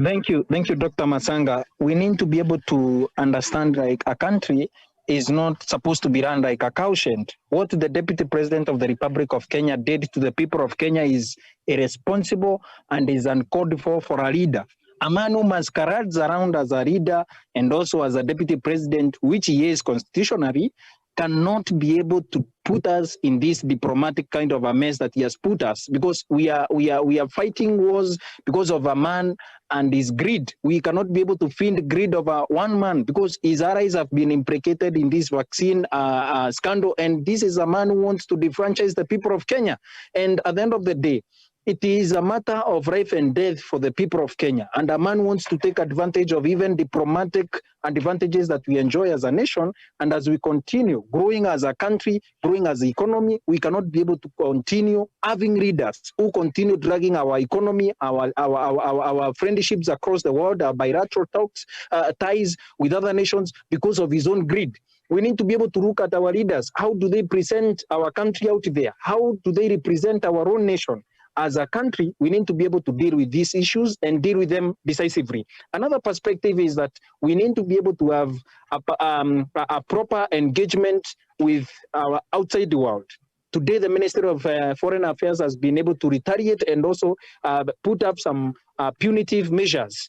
Thank you, Dr. Masanga. We need to be able to understand, like, a country is not supposed to be run like a cowshed. What the Deputy President of the Republic of Kenya did to the people of Kenya is irresponsible and is uncalled for a leader. A man who masquerades around as a leader and also as a Deputy President, which he is constitutionally, cannot be able to put us in this diplomatic kind of a mess that he has put us, because we are fighting wars because of a man and his greed. We cannot be able to feed greed of one man because his allies have been implicated in this vaccine scandal, and this is a man who wants to defranchise the people of Kenya. And at the end of the day, it is a matter of life and death for the people of Kenya. And a man wants to take advantage of even diplomatic advantages that we enjoy as a nation. And as we continue growing as a country, growing as an economy, we cannot be able to continue having leaders who continue dragging our economy, our friendships across the world, our bilateral talks, ties with other nations because of his own greed. We need to be able to look at our leaders. How do they present our country out there? How do they represent our own nation? As a country, we need to be able to deal with these issues and deal with them decisively. Another perspective is that we need to be able to have a proper engagement with our outside world. Today, the Ministry of Foreign Affairs has been able to retaliate and also put up some punitive measures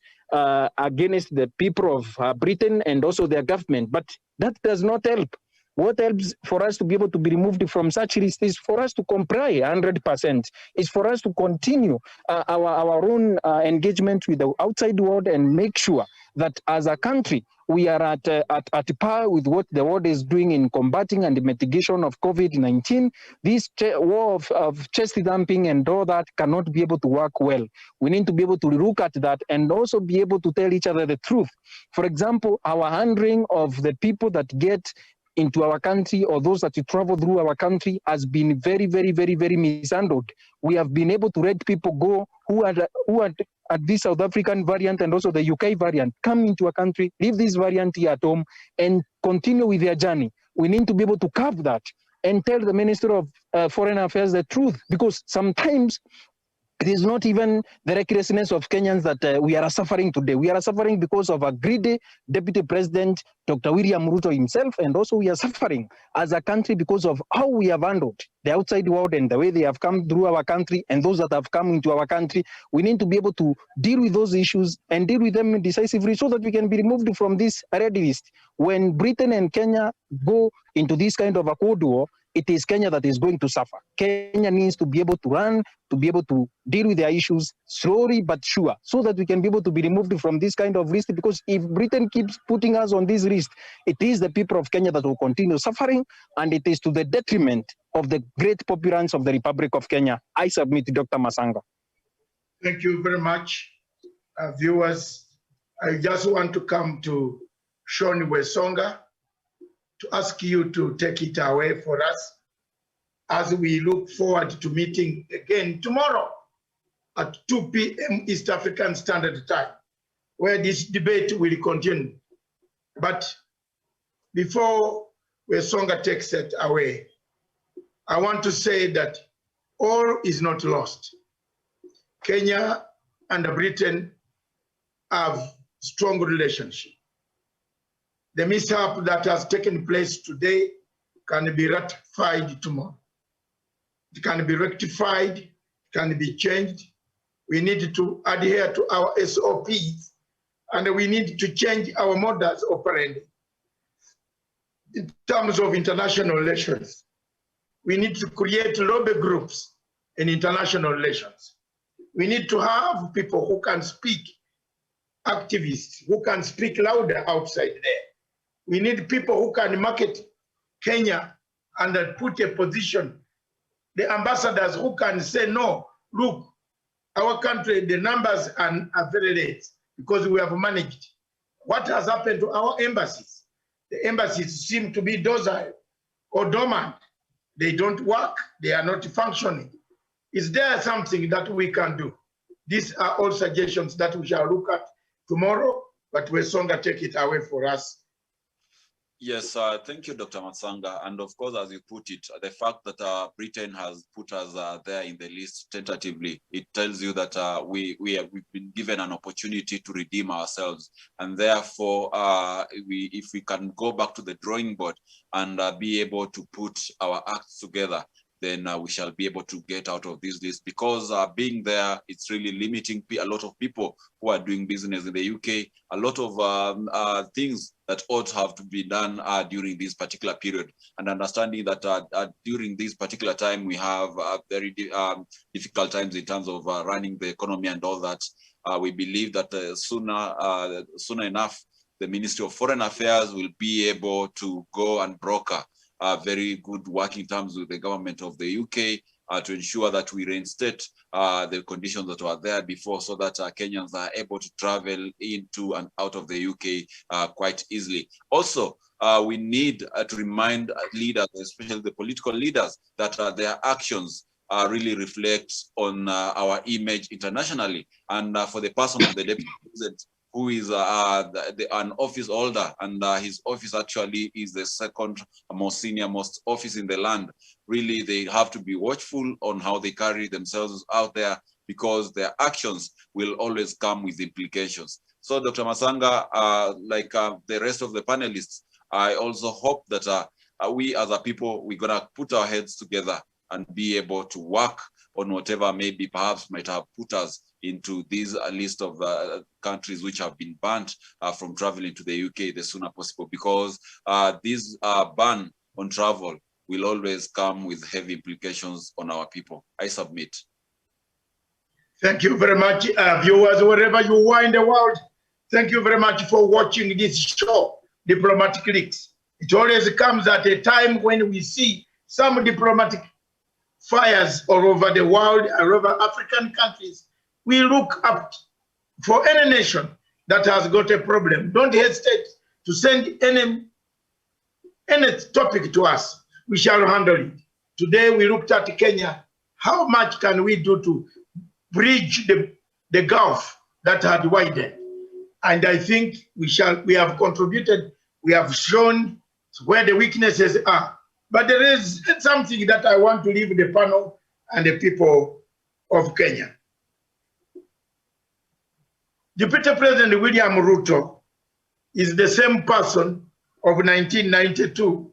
against the people of Britain and also their government. But that does not help. What helps for us to be able to be removed from such list is for us to comply 100%. It's for us to continue our own engagement with the outside world and make sure that as a country, we are at par with what the world is doing in combating and the mitigation of COVID-19. This war of chest dumping and all that cannot be able to work well. We need to be able to look at that and also be able to tell each other the truth. For example, our handling of the people that get into our country or those that travel through our country has been very, very, very, very mishandled. We have been able to let people go who are at this South African variant and also the UK variant come into a country, leave this variant here at home and continue with their journey. We need to be able to curb that and tell the Minister of Foreign Affairs the truth, because sometimes it is not even the recklessness of Kenyans that we are suffering today. We are suffering because of a greedy Deputy President, Dr. William Ruto himself, and also we are suffering as a country because of how we have handled the outside world and the way they have come through our country and those that have come into our country. We need to be able to deal with those issues and deal with them decisively so that we can be removed from this red list. When Britain and Kenya go into this kind of a cold war, it is Kenya that is going to suffer. Kenya needs to be able to run, to be able to deal with their issues slowly but sure, so that we can be able to be removed from this kind of list. Because if Britain keeps putting us on this list, it is the people of Kenya that will continue suffering, and it is to the detriment of the great populace of the Republic of Kenya. I submit to Dr. Masanga. Thank you very much, viewers. I just want to come to Sean Wesonga to ask you to take it away for us as we look forward to meeting again tomorrow at 2 p.m. East African Standard Time, where this debate will continue. But before Wesonga takes it away, I want to say that all is not lost. Kenya and Britain have strong relationship. The mishap that has taken place today can be ratified tomorrow. it can be rectified, it can be changed. We need to adhere to our SOPs, and we need to change our modus operandi. In terms of international relations, we need to create lobby groups in international relations. We need to have people who can speak, activists who can speak louder outside there. We need people who can market Kenya and put a position. The ambassadors who can say, no, look, our country, the numbers are very late because we have managed. What has happened to our embassies? The embassies seem to be docile or dormant. They don't work, they are not functioning. Is there something that we can do? These are all suggestions that we shall look at tomorrow, but Wesonga take it away for us. Yes, thank you, Dr. Matsanga. And of course, as you put it, the fact that Britain has put us there in the list tentatively, it tells you that we've been given an opportunity to redeem ourselves. And therefore, if we can go back to the drawing board and be able to put our acts together, then we shall be able to get out of this list, because being there, it's really limiting a lot of people who are doing business in the UK, a lot of things that ought to have to be done during this particular period, and understanding that during this particular time, we have very difficult times in terms of running the economy and all that. We believe that sooner enough, the Ministry of Foreign Affairs will be able to go and broker very good working terms with the government of the UK to ensure that we reinstate the conditions that were there before, so that Kenyans are able to travel into and out of the UK quite easily. Also, we need to remind leaders, especially the political leaders, that their actions really reflect on our image internationally. And for the person of the Deputy President, who is an office holder, and his office actually is the second most senior-most office in the land. Really, they have to be watchful on how they carry themselves out there, because their actions will always come with implications. So, Dr. Masanga, like the rest of the panelists, I also hope that we as a people, we're gonna put our heads together and be able to work on whatever maybe perhaps might have put us into this list of countries which have been banned from traveling to the UK the sooner possible, because this ban on travel will always come with heavy implications on our people. I submit. Thank you very much, viewers, wherever you are in the world. Thank you very much for watching this show, Diplomatic Leaks. It always comes at a time when we see some diplomatic fires all over the world, all over African countries. We look up for any nation that has got a problem. Don't hesitate to send any topic to us. We shall handle it. Today we looked at Kenya. How much can we do to bridge the gulf that had widened? And I think we have contributed, we have shown where the weaknesses are. But there is something that I want to leave the panel and the people of Kenya. Deputy President William Ruto is the same person of 1992,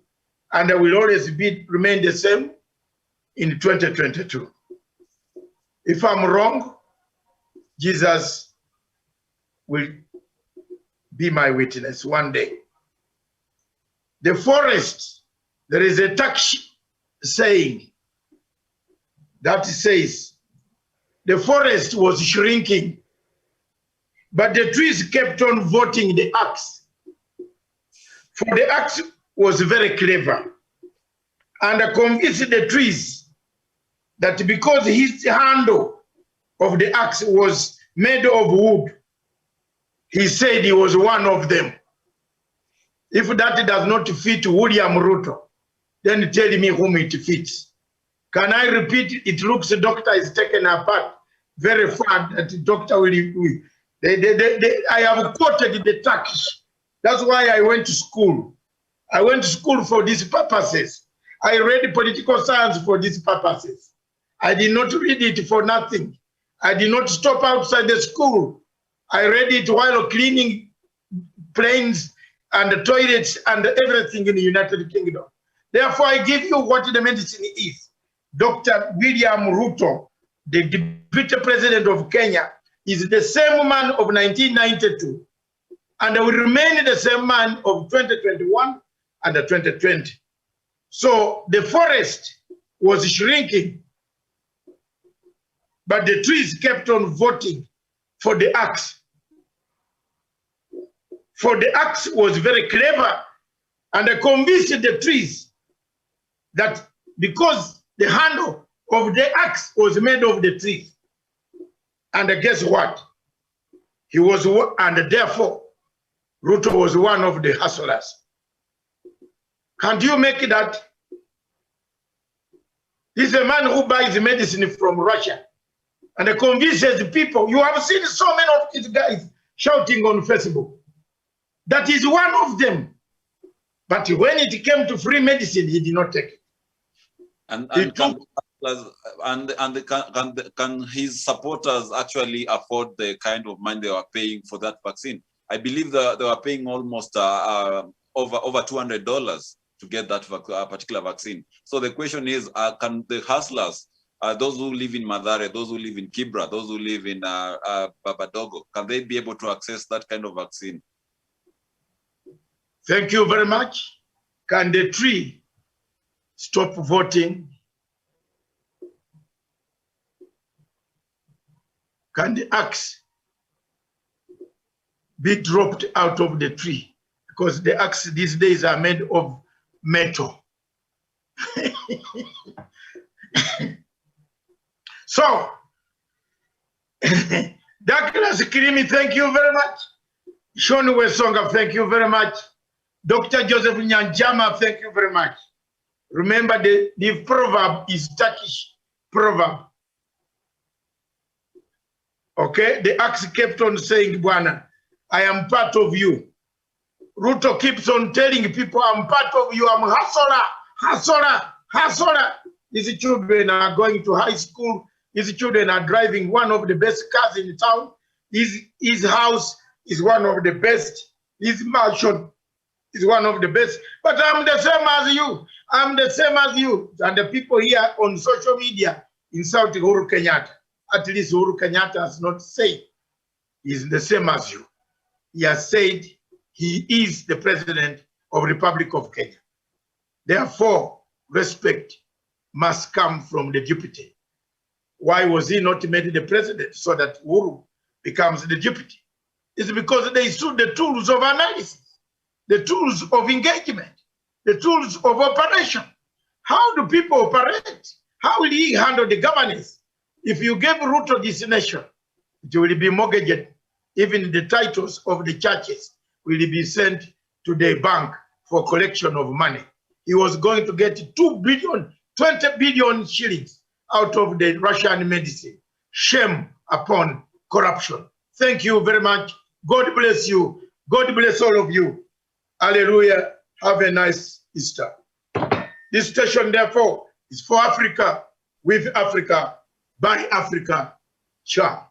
and will always remain the same in 2022. If I'm wrong, Jesus will be my witness one day. The forest, there is a Turkish saying that says, the forest was shrinking, but the trees kept on voting the axe. For the axe was very clever, and convinced the trees that because his handle of the axe was made of wood, he said he was one of them. If that does not fit William Ruto, then tell me whom it fits. Can I repeat? It looks the doctor is taken apart very far, that doctor will. I have quoted the Turkish. That's why I went to school. I went to school for these purposes. I read political science for these purposes. I did not read it for nothing. I did not stop outside the school. I read it while cleaning planes and toilets and everything in the United Kingdom. Therefore, I give you what the medicine is. Dr. William Ruto, the Deputy President of Kenya, is the same man of 1992 and will remain the same man of 2021 and 2020. So the forest was shrinking, but the trees kept on voting for the axe. For the axe was very clever, and I convinced the trees that because the handle of the axe was made of the tree, and guess what? He was, and therefore, Ruto was one of the hustlers. Can't you make that? He's a man who buys medicine from Russia and convinces people. You have seen so many of these guys shouting on Facebook. That is one of them. But when it came to free medicine, he did not take it. Can his supporters actually afford the kind of money they were paying for that vaccine? I believe they were paying almost over $200 to get that particular vaccine. So the question is, can the hustlers, those who live in Mathare, those who live in Kibra, those who live in Babadogo, can they be able to access that kind of vaccine? Thank you very much. Can the tree stop voting? Can the axe be dropped out of the tree? Because the axe these days are made of metal. So, Douglas Kirimi, thank you very much. Sean Wesonga, thank you very much. Dr. Joseph Nyanjama, thank you very much. Remember, the proverb is Turkish proverb. Okay, the axe kept on saying, Bwana, I am part of you. Ruto keeps on telling people, I'm part of you, I'm hustler, hustler, hustler. His children are going to high school. His children are driving one of the best cars in town. His house is one of the best. His mansion is one of the best. But I'm the same as you. I'm the same as you. And the people here on social media insult Uhuru Kenyatta. At least Uhuru Kenyatta has not said he's the same as you. He has said he is the president of the Republic of Kenya. Therefore, respect must come from the deputy. Why was he not made the president so that Uhuru becomes the deputy? It's because they stood the tools of analysis, the tools of engagement, the tools of operation. How do people operate? How will he handle the governance? If you gave Ruto this nation, it will be mortgaged. Even the titles of the churches will be sent to the bank for collection of money. He was going to get 20 billion shillings out of the Russian medicine. Shame upon corruption. Thank you very much. God bless you. God bless all of you. Hallelujah. Have a nice Easter. This station, therefore, is for Africa, with Africa, by Africa. Ciao.